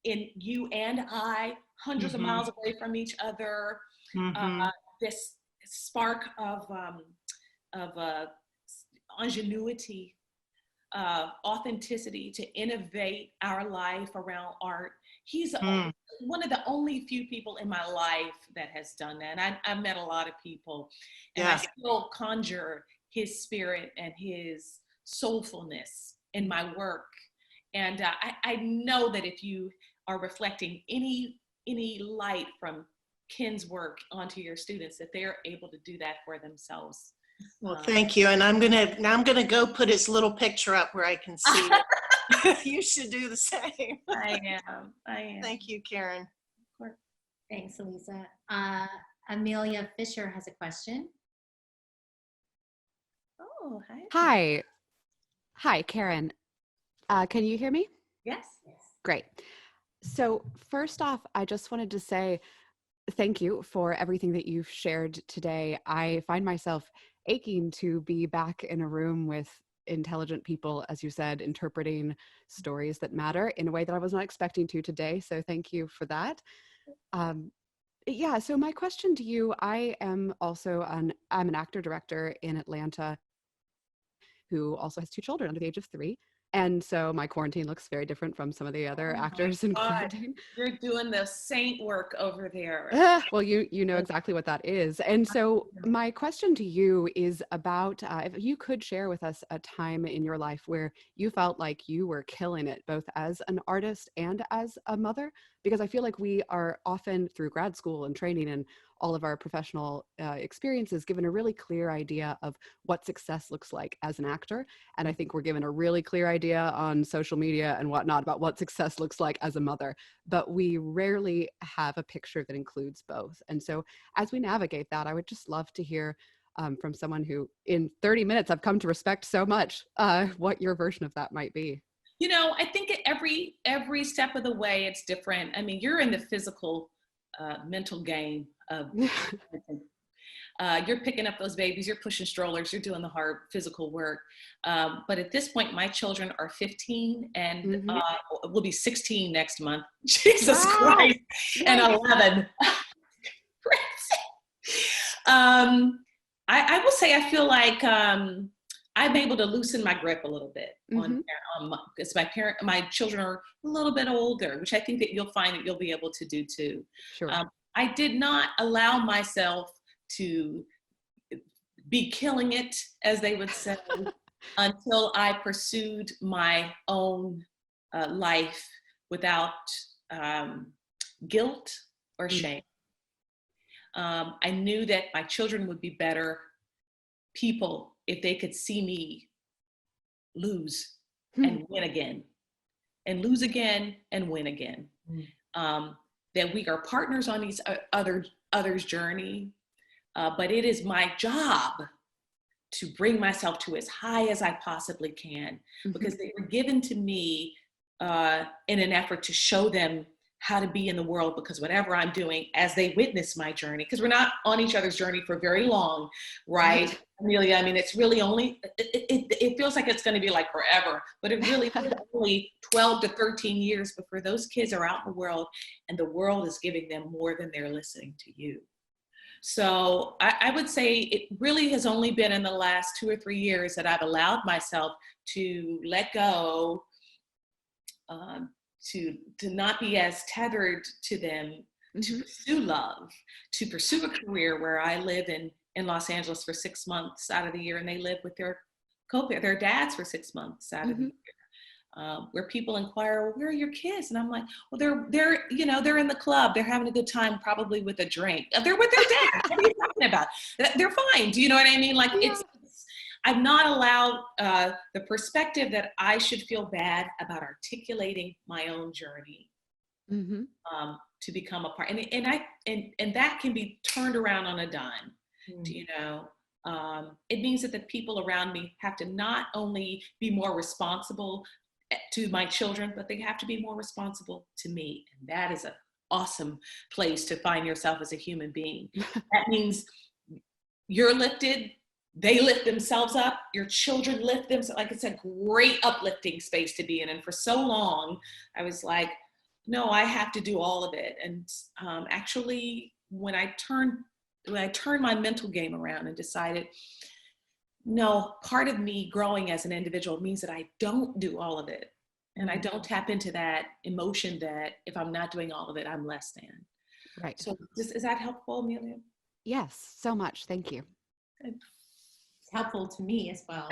Speaker 2: you and I, hundreds of miles away from each other, this spark of ingenuity, authenticity to innovate our life around art. He's one of the only few people in my life that has done that. And I've met a lot of people, and I still conjure his spirit and his soulfulness in my work. And I know that if you are reflecting any light from Ken's work onto your students, that they're able to do that for themselves.
Speaker 3: Well, thank you. And I'm gonna go put his little picture up where I can see it. You should do the same.
Speaker 2: I am.
Speaker 3: Thank you, Karen.
Speaker 1: Thanks, Elisa. Amelia Fisher has a question.
Speaker 2: Oh, hi.
Speaker 4: Hi, Karen. Can you hear me?
Speaker 2: Yes.
Speaker 4: Great. So first off, I just wanted to say thank you for everything that you've shared today. I find myself aching to be back in a room with intelligent people, as you said, interpreting stories that matter in a way that I was not expecting to today. So thank you for that. So my question to you, I'm an actor director in Atlanta who also has 2 children under the age of 3. And so my quarantine looks very different from some of the other actors in quarantine.
Speaker 2: You're doing the saint work over there.
Speaker 4: Well, you know exactly what that is. And so my question to you is about if you could share with us a time in your life where you felt like you were killing it, both as an artist and as a mother, because I feel like we are often through grad school and training and all of our professional experiences given a really clear idea of what success looks like as an actor. And I think we're given a really clear idea on social media and whatnot about what success looks like as a mother, but we rarely have a picture that includes both. And so as we navigate that, I would just love to hear from someone who in 30 minutes I've come to respect so much, what your version of that might be.
Speaker 2: You know, I think at every step of the way, it's different. I mean, you're in the physical, mental game of, you're picking up those babies, you're pushing strollers, you're doing the hard physical work. But at this point, my children are 15 and will be 16 next month. Jesus Christ. And 11. I will say, I feel like, I'm able to loosen my grip a little bit on because my children are a little bit older, which I think that you'll find that you'll be able to do too.
Speaker 4: Sure.
Speaker 2: I did not allow myself to be killing it, as they would say, until I pursued my own life without guilt or shame. I knew that my children would be better people if they could see me lose and win again, and lose again and win again. That we are partners on each other's journey, but it is my job to bring myself to as high as I possibly can, because they were given to me in an effort to show them how to be in the world, because whatever I'm doing as they witness my journey, because we're not on each other's journey for very long, right? Amelia, I mean, it's really only, it feels like it's going to be like forever, but it really is only 12 to 13 years before those kids are out in the world and the world is giving them more than they're listening to you. So I would say it really has only been in the last 2 or 3 years that I've allowed myself to let go, to not be as tethered to them, to pursue love, to pursue a career where I live in Los Angeles for 6 months out of the year, and they live with their their dads for 6 months out of the year. Where people inquire, well, where are your kids? And I'm like, well, they're they're in the club, they're having a good time, probably with a drink. They're with their dad. What are you talking about? They're fine. Do you know what I mean? Like I've not allowed the perspective that I should feel bad about articulating my own journey to become a part, and that can be turned around on a dime. You know, it means that the people around me have to not only be more responsible to my children, but they have to be more responsible to me, and that is an awesome place to find yourself as a human being. That means you're lifted. They lift themselves up, your children lift themselves. Like, it's a great uplifting space to be in. And for so long, I was like, no, I have to do all of it. And actually, when I turned my mental game around and decided, no, part of me growing as an individual means that I don't do all of it. And I don't tap into that emotion that if I'm not doing all of it, I'm less than.
Speaker 4: Right.
Speaker 2: So is that helpful, Amelia?
Speaker 4: Yes, so much. Thank you.
Speaker 1: It's helpful to me as well.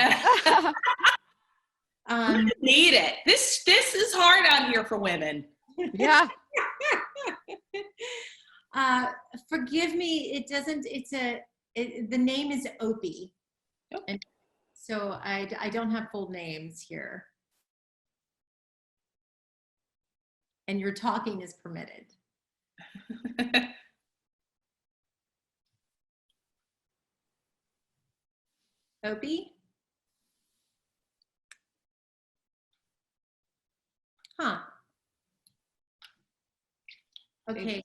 Speaker 2: Need it. This is hard out here for women.
Speaker 4: Yeah.
Speaker 1: Forgive me. The name is Opie.
Speaker 2: Yep.
Speaker 1: And so I don't have full names here. And your talking is permitted. Opie? Huh. Okay,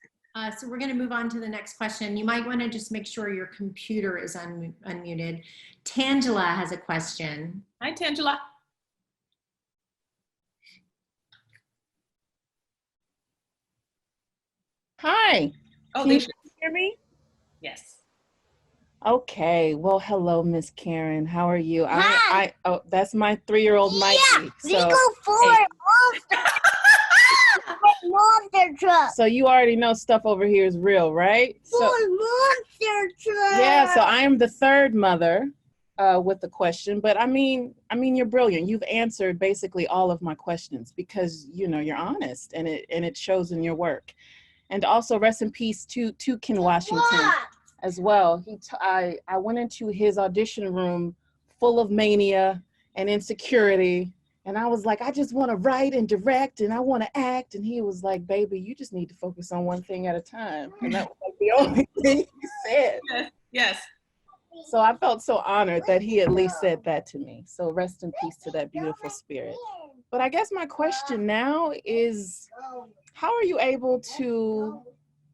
Speaker 1: so we're going to move on to the next question. You might want to just make sure your computer is unmuted. Tangela has a question.
Speaker 2: Hi, Tangela.
Speaker 5: Hi.
Speaker 2: Oh,
Speaker 5: Can you hear me?
Speaker 2: Yes.
Speaker 5: Okay, well, hello, Miss Karen. How are you?
Speaker 6: Hi.
Speaker 5: Oh, that's my 3-year-old Mikey.
Speaker 6: Yeah, we go forward. Monster truck.
Speaker 5: So you already know stuff over here is real, right?
Speaker 6: Monster truck.
Speaker 5: Yeah, so I am the third mother with the question, but I mean, you're brilliant. You've answered basically all of my questions because you're honest, and it shows in your work. And also, rest in peace to Ken Washington as well. I went into his audition room full of mania and insecurity, and I was like, I just want to write and direct, and I want to act. And he was like, baby, you just need to focus on one thing at a time. And that was like the only thing he said.
Speaker 2: Yes.
Speaker 5: So I felt so honored that he at least said that to me. So rest in peace to that beautiful spirit. But I guess my question now is, how are you able to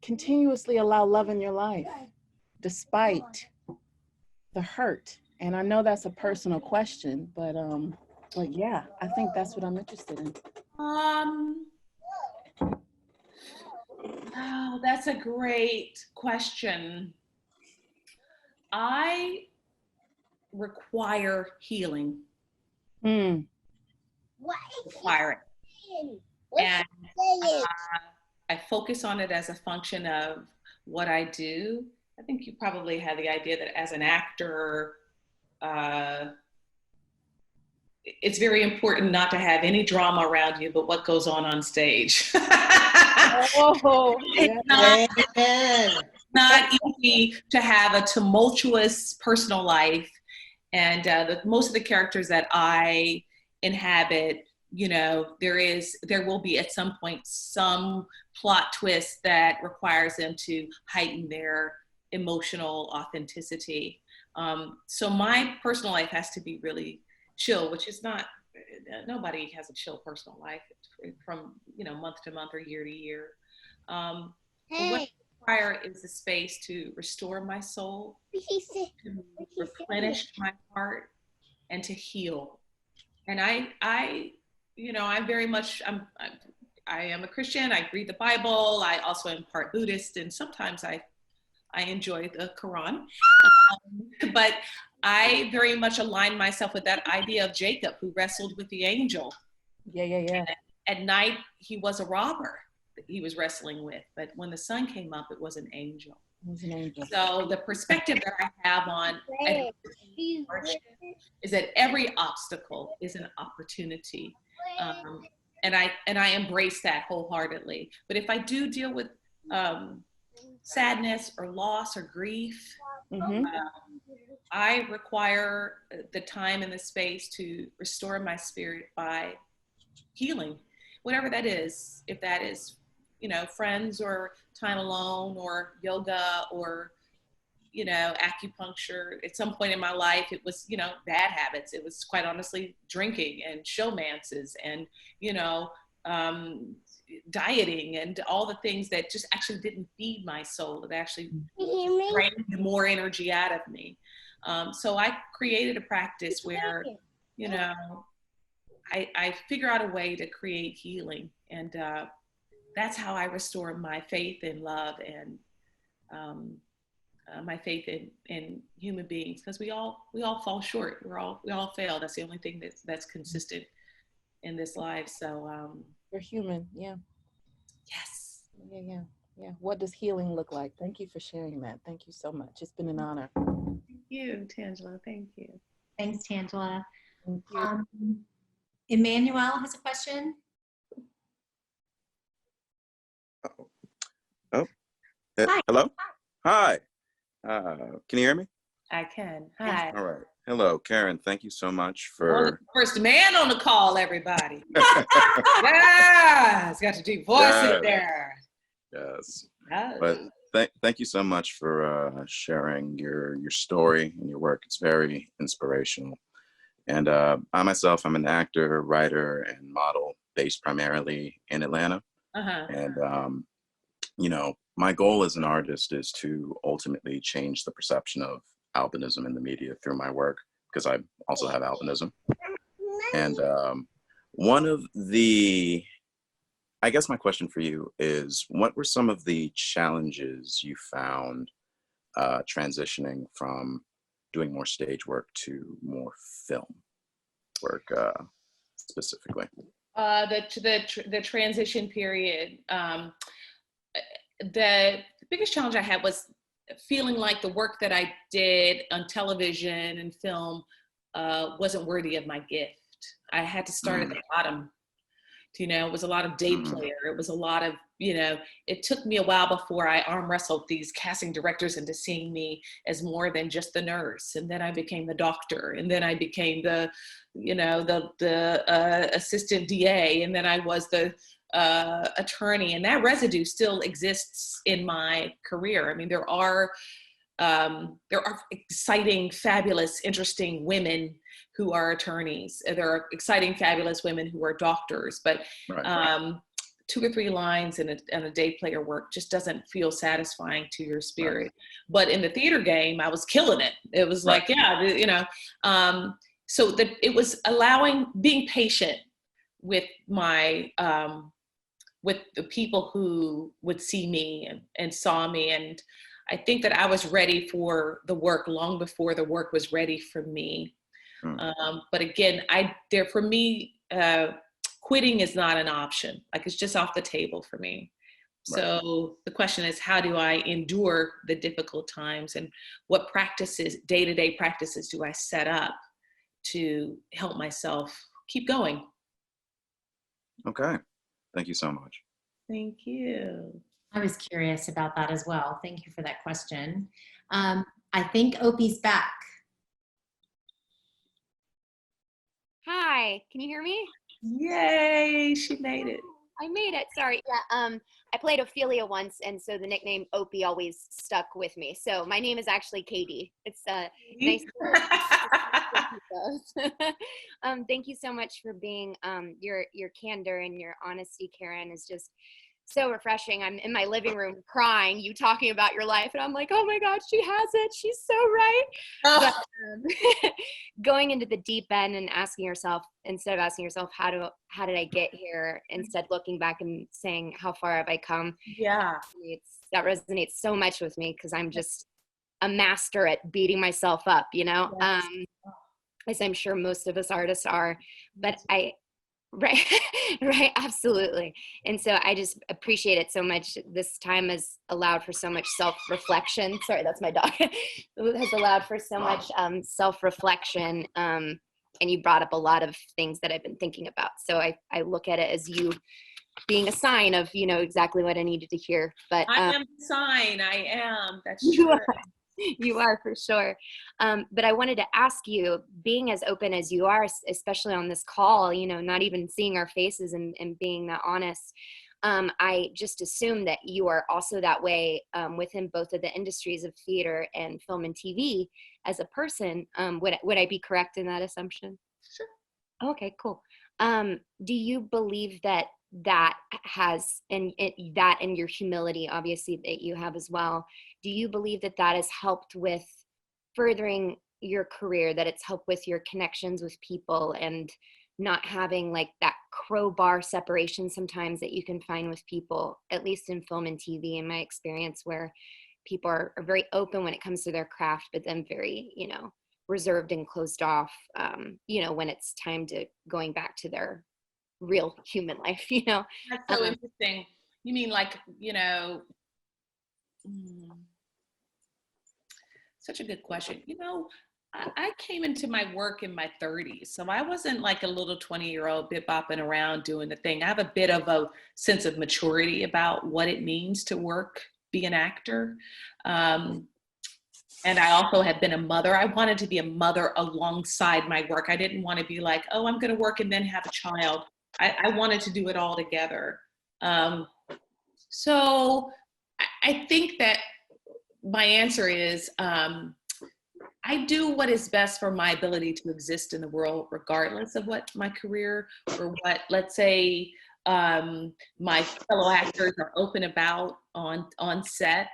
Speaker 5: continuously allow love in your life despite the hurt? And I know that's a personal question, but yeah, I think that's what I'm interested in.
Speaker 2: Oh, that's a great question. I require healing. Require it. And I focus on it as a function of what I do. I think you probably have the idea that as an actor, it's very important not to have any drama around you, but what goes on stage. It's not easy to have a tumultuous personal life. And most of the characters that I inhabit, there will be at some point some plot twist that requires them to heighten their emotional authenticity. So my personal life has to be really chill, which is not, nobody has a chill personal life from, month to month or year to year. What I require is a space to restore my soul, to replenish my heart, and to heal. And I am a Christian. I read the Bible. I also am part Buddhist, and sometimes I enjoy the Quran. But I very much align myself with that idea of Jacob, who wrestled with the angel.
Speaker 5: Yeah.
Speaker 2: At night, he was a robber that he was wrestling with, but when the sun came up, it was an angel. So the perspective that I have on is that every obstacle is an opportunity, and I embrace that wholeheartedly. But if I do deal with sadness or loss or grief, I require the time and the space to restore my spirit by healing, whatever that is. If that is, friends or time alone or yoga or, acupuncture. At some point in my life, it was, bad habits. It was quite honestly drinking and showmances and, dieting and all the things that just actually didn't feed my soul. It actually drained more energy out of me. So I created a practice where, I figure out a way to create healing, and that's how I restore my faith in love and my faith in human beings, because we all fall short. We all fail. That's the only thing that's consistent in this life. So
Speaker 5: we're human. Yeah.
Speaker 2: Yes.
Speaker 5: Yeah. What does healing look like? Thank you for sharing that. Thank you so much. It's been an honor.
Speaker 2: Thank you, Tangela. Thank you.
Speaker 1: Thanks, Tangela.
Speaker 5: Thank you.
Speaker 1: Emmanuel has a question. Hi.
Speaker 7: Hello? Hi. Can you hear me?
Speaker 2: I can. Hi.
Speaker 7: All right. Hello, Karen. Thank you so much for...
Speaker 2: First man on the call, everybody. Yeah, it's got your deep voice in there.
Speaker 7: Yes.
Speaker 2: Yes.
Speaker 7: But thank you so much for sharing your story and your work. It's very inspirational. And I myself, I'm an actor, writer, and model based primarily in Atlanta. And, my goal as an artist is to ultimately change the perception of albinism in the media through my work, because I also have albinism. And I guess my question for you is, what were some of the challenges you found transitioning from doing more stage work to more film work specifically?
Speaker 2: The transition period. The biggest challenge I had was feeling like the work that I did on television and film wasn't worthy of my gift. I had to start at the bottom. It was a lot of day player. It was a lot of, it took me a while before I arm wrestled these casting directors into seeing me as more than just the nurse. And then I became the doctor. And then I became the assistant DA. And then I was the attorney. And that residue still exists in my career. I mean, there are exciting, fabulous, interesting women who are attorneys. There are exciting, fabulous women who are doctors, but
Speaker 7: Right.
Speaker 2: 2 or 3 lines in a day player work just doesn't feel satisfying to your spirit. Right. But in the theater game, I was killing it. It was like, so that it was being patient with my, with the people who would see me and saw me. And I think that I was ready for the work long before the work was ready for me. But again, for me, quitting is not an option. Like, it's just off the table for me. Right. So the question is, how do I endure the difficult times, and what practices, day-to-day practices, do I set up to help myself keep going?
Speaker 7: Okay. Thank you so much.
Speaker 2: Thank you.
Speaker 1: I was curious about that as well. Thank you for that question. I think Opie's back.
Speaker 8: Hi, can you hear me?
Speaker 2: Yay, she made it.
Speaker 8: I made it. Sorry. Yeah. I played Ophelia once, and so the nickname Opie always stuck with me. So my name is actually Katie. It's nice. Thank you so much for being your candor and your honesty, Karen, is just so refreshing. I'm in my living room crying, you talking about your life, and I'm like, oh my God, she has it. She's so right. But going into the deep end and asking yourself, instead of asking yourself, how did I get here? Instead, looking back and saying, how far have I come?
Speaker 2: Yeah.
Speaker 8: That resonates so much with me, because I'm just a master at beating myself up, yes. As I'm sure most of us artists are, but Right, absolutely. And so I just appreciate it so much. This time has allowed for so much self-reflection. Sorry, that's my dog. It has allowed for so much self-reflection. And you brought up a lot of things that I've been thinking about. So I look at it as you being a sign of, exactly what I needed to hear. But
Speaker 2: I am a sign. I am. That's true.
Speaker 8: You are, for sure. But I wanted to ask you, being as open as you are, especially on this call, not even seeing our faces and being that honest, I just assume that you are also that way within both of the industries of theater and film and TV as a person. Would I be correct in that assumption?
Speaker 2: Sure.
Speaker 8: Okay, cool. Do you believe that has, and that and your humility, obviously, that you have as well, do you believe that has helped with furthering your career, that it's helped with your connections with people and not having like that crowbar separation sometimes that you can find with people, at least in film and TV, in my experience, where people are very open when it comes to their craft, but then very, reserved and closed off, when it's time to going back to their real human life,
Speaker 2: That's so interesting. You mean like, such a good question. I came into my work in my 30s, so I wasn't like a little 20-year-old bip-bopping around doing the thing. I have a bit of a sense of maturity about what it means to be an actor. And I also have been a mother. I wanted to be a mother alongside my work. I didn't want to be like, oh, I'm going to work and then have a child. I wanted to do it all together. So I think that my answer is, I do what is best for my ability to exist in the world, regardless of what my career or what, let's say, my fellow actors are open about on set.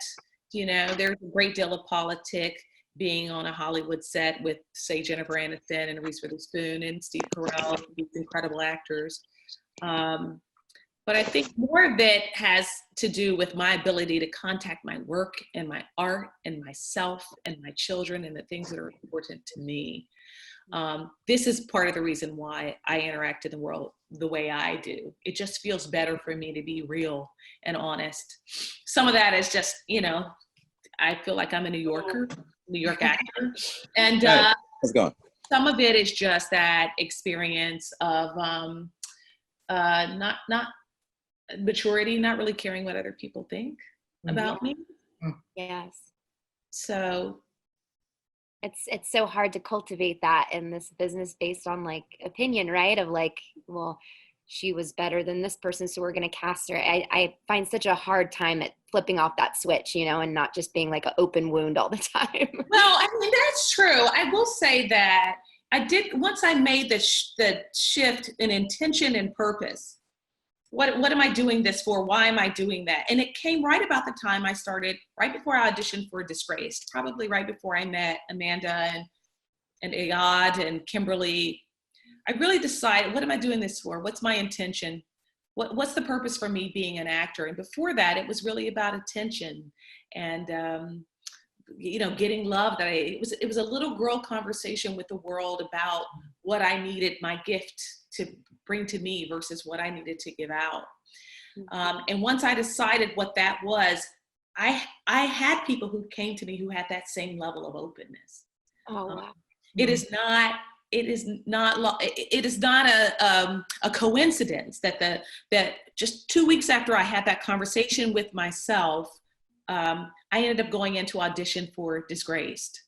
Speaker 2: There's a great deal of politic being on a Hollywood set with, say, Jennifer Aniston and Reese Witherspoon and Steve Carell, these incredible actors. But But I think more of it has to do with my ability to contact my work and my art and myself and my children and the things that are important to me. This is part of the reason why I interact in the world the way I do. It just feels better for me to be real and honest. Some of that is just, I feel like I'm a New York actor. And
Speaker 7: how's it going?
Speaker 2: some of it is just that experience of not maturity, not really caring what other people think about me.
Speaker 8: Yes.
Speaker 2: So
Speaker 8: it's so hard to cultivate that in this business based on like opinion, right? Of like, well, she was better than this person, so we're going to cast her. I find such a hard time at flipping off that switch, and not just being like an open wound all the time.
Speaker 2: Well, I mean, that's true. I will say that I did, once I made the shift in intention and purpose, what am I doing this for? Why am I doing that? And it came right about the time I started, right before I auditioned for Disgraced, probably right before I met Amanda and Ayad and Kimberly. I really decided, what am I doing this for? What's my intention? What's the purpose for me being an actor? And before that, it was really about attention and, getting love. It was a little girl conversation with the world about what I needed my gift to bring to me versus what I needed to give out. And once I decided what that was, I had people who came to me who had that same level of openness.
Speaker 8: Oh, wow.
Speaker 2: It is not a coincidence that just 2 weeks after I had that conversation with myself, I ended up going into audition for Disgraced.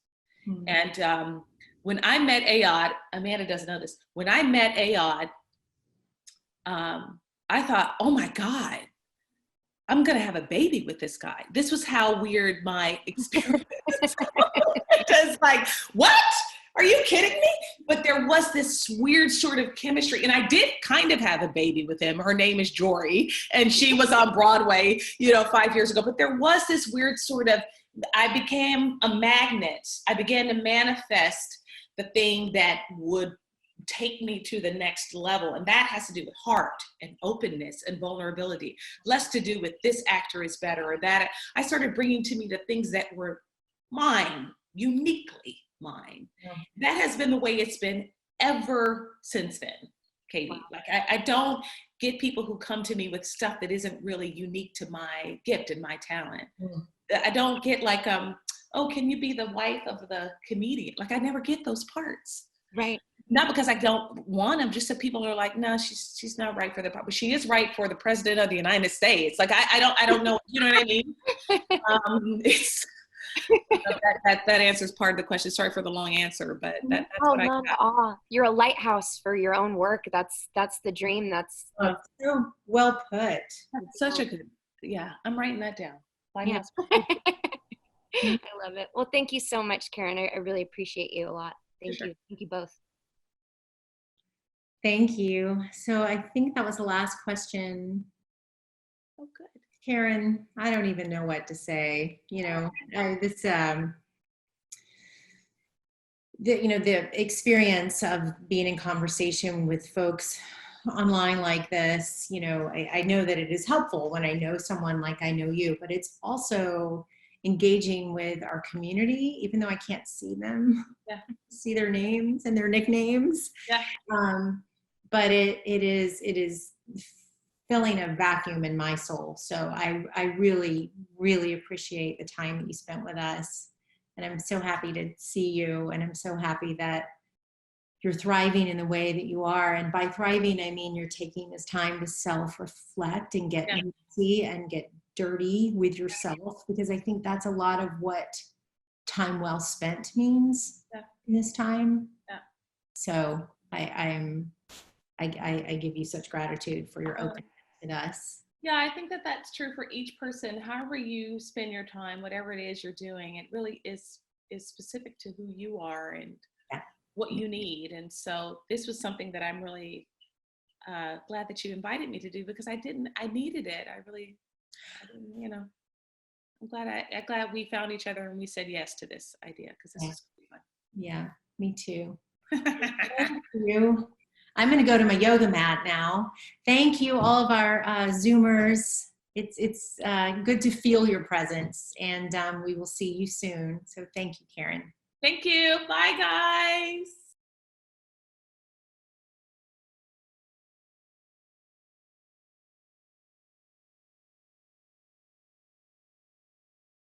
Speaker 2: And when I met Ayad, Amanda doesn't know this, when I met Ayad, I thought, oh my God, I'm going to have a baby with this guy. This was how weird my experience was. Because like, what? Are you kidding me? But there was this weird sort of chemistry. And I did kind of have a baby with him. Her name is Jory. And she was on Broadway, 5 years ago. But there was this weird sort of, I became a magnet. I began to manifest the thing that would take me to the next level. And that has to do with heart and openness and vulnerability. Less to do with this actor is better or that. I started bringing to me the things that were mine, uniquely mine. That has been the way it's been ever since then, Katie. Wow. Like I don't get people who come to me with stuff that isn't really unique to my gift and my talent. I don't get like, oh, can you be the wife of the comedian? Like I never get those parts.
Speaker 8: Right.
Speaker 2: Not because I don't want them, just that people are like, no, she's not right for the part, but she is right for the president of the United States. Like I don't know, you know what I mean? It's that answers part of the question. Sorry for the long answer, but that's what I got.
Speaker 8: You're a lighthouse for your own work. That's the dream. That's
Speaker 1: so well put.
Speaker 2: Such a good, I'm writing that down. Lighthouse.
Speaker 8: I love it. Well, thank you so much, Karen. I really appreciate you a lot. Thank you. Thank you both.
Speaker 1: Thank you. So I think that was the last question.
Speaker 2: Oh, good.
Speaker 1: Karen, I don't even know what to say. The experience of being in conversation with folks online like this, I know that it is helpful when I know someone like I know you, but it's also engaging with our community, even though I can't see them, see their names and their nicknames. But it is filling a vacuum in my soul. So I really, really appreciate the time that you spent with us. And I'm so happy to see you. And I'm so happy that you're thriving in the way that you are. And by thriving, I mean you're taking this time to self-reflect and get messy and get dirty with yourself, because I think that's a lot of what time well spent means in this time. So I give you such gratitude for your openness with us.
Speaker 2: Yeah, I think that that's true for each person. However you spend your time, whatever it is you're doing, it really is specific to who you are and what you need. And so this was something that I'm really glad that you invited me to do, because I needed it. I'm glad we found each other and we said yes to this idea, because this is really fun.
Speaker 1: Yeah, me too. Thank you. I'm going to go to my yoga mat now. Thank you, all of our Zoomers. It's good to feel your presence, and we will see you soon. So thank you, Karen.
Speaker 2: Thank you. Bye, guys.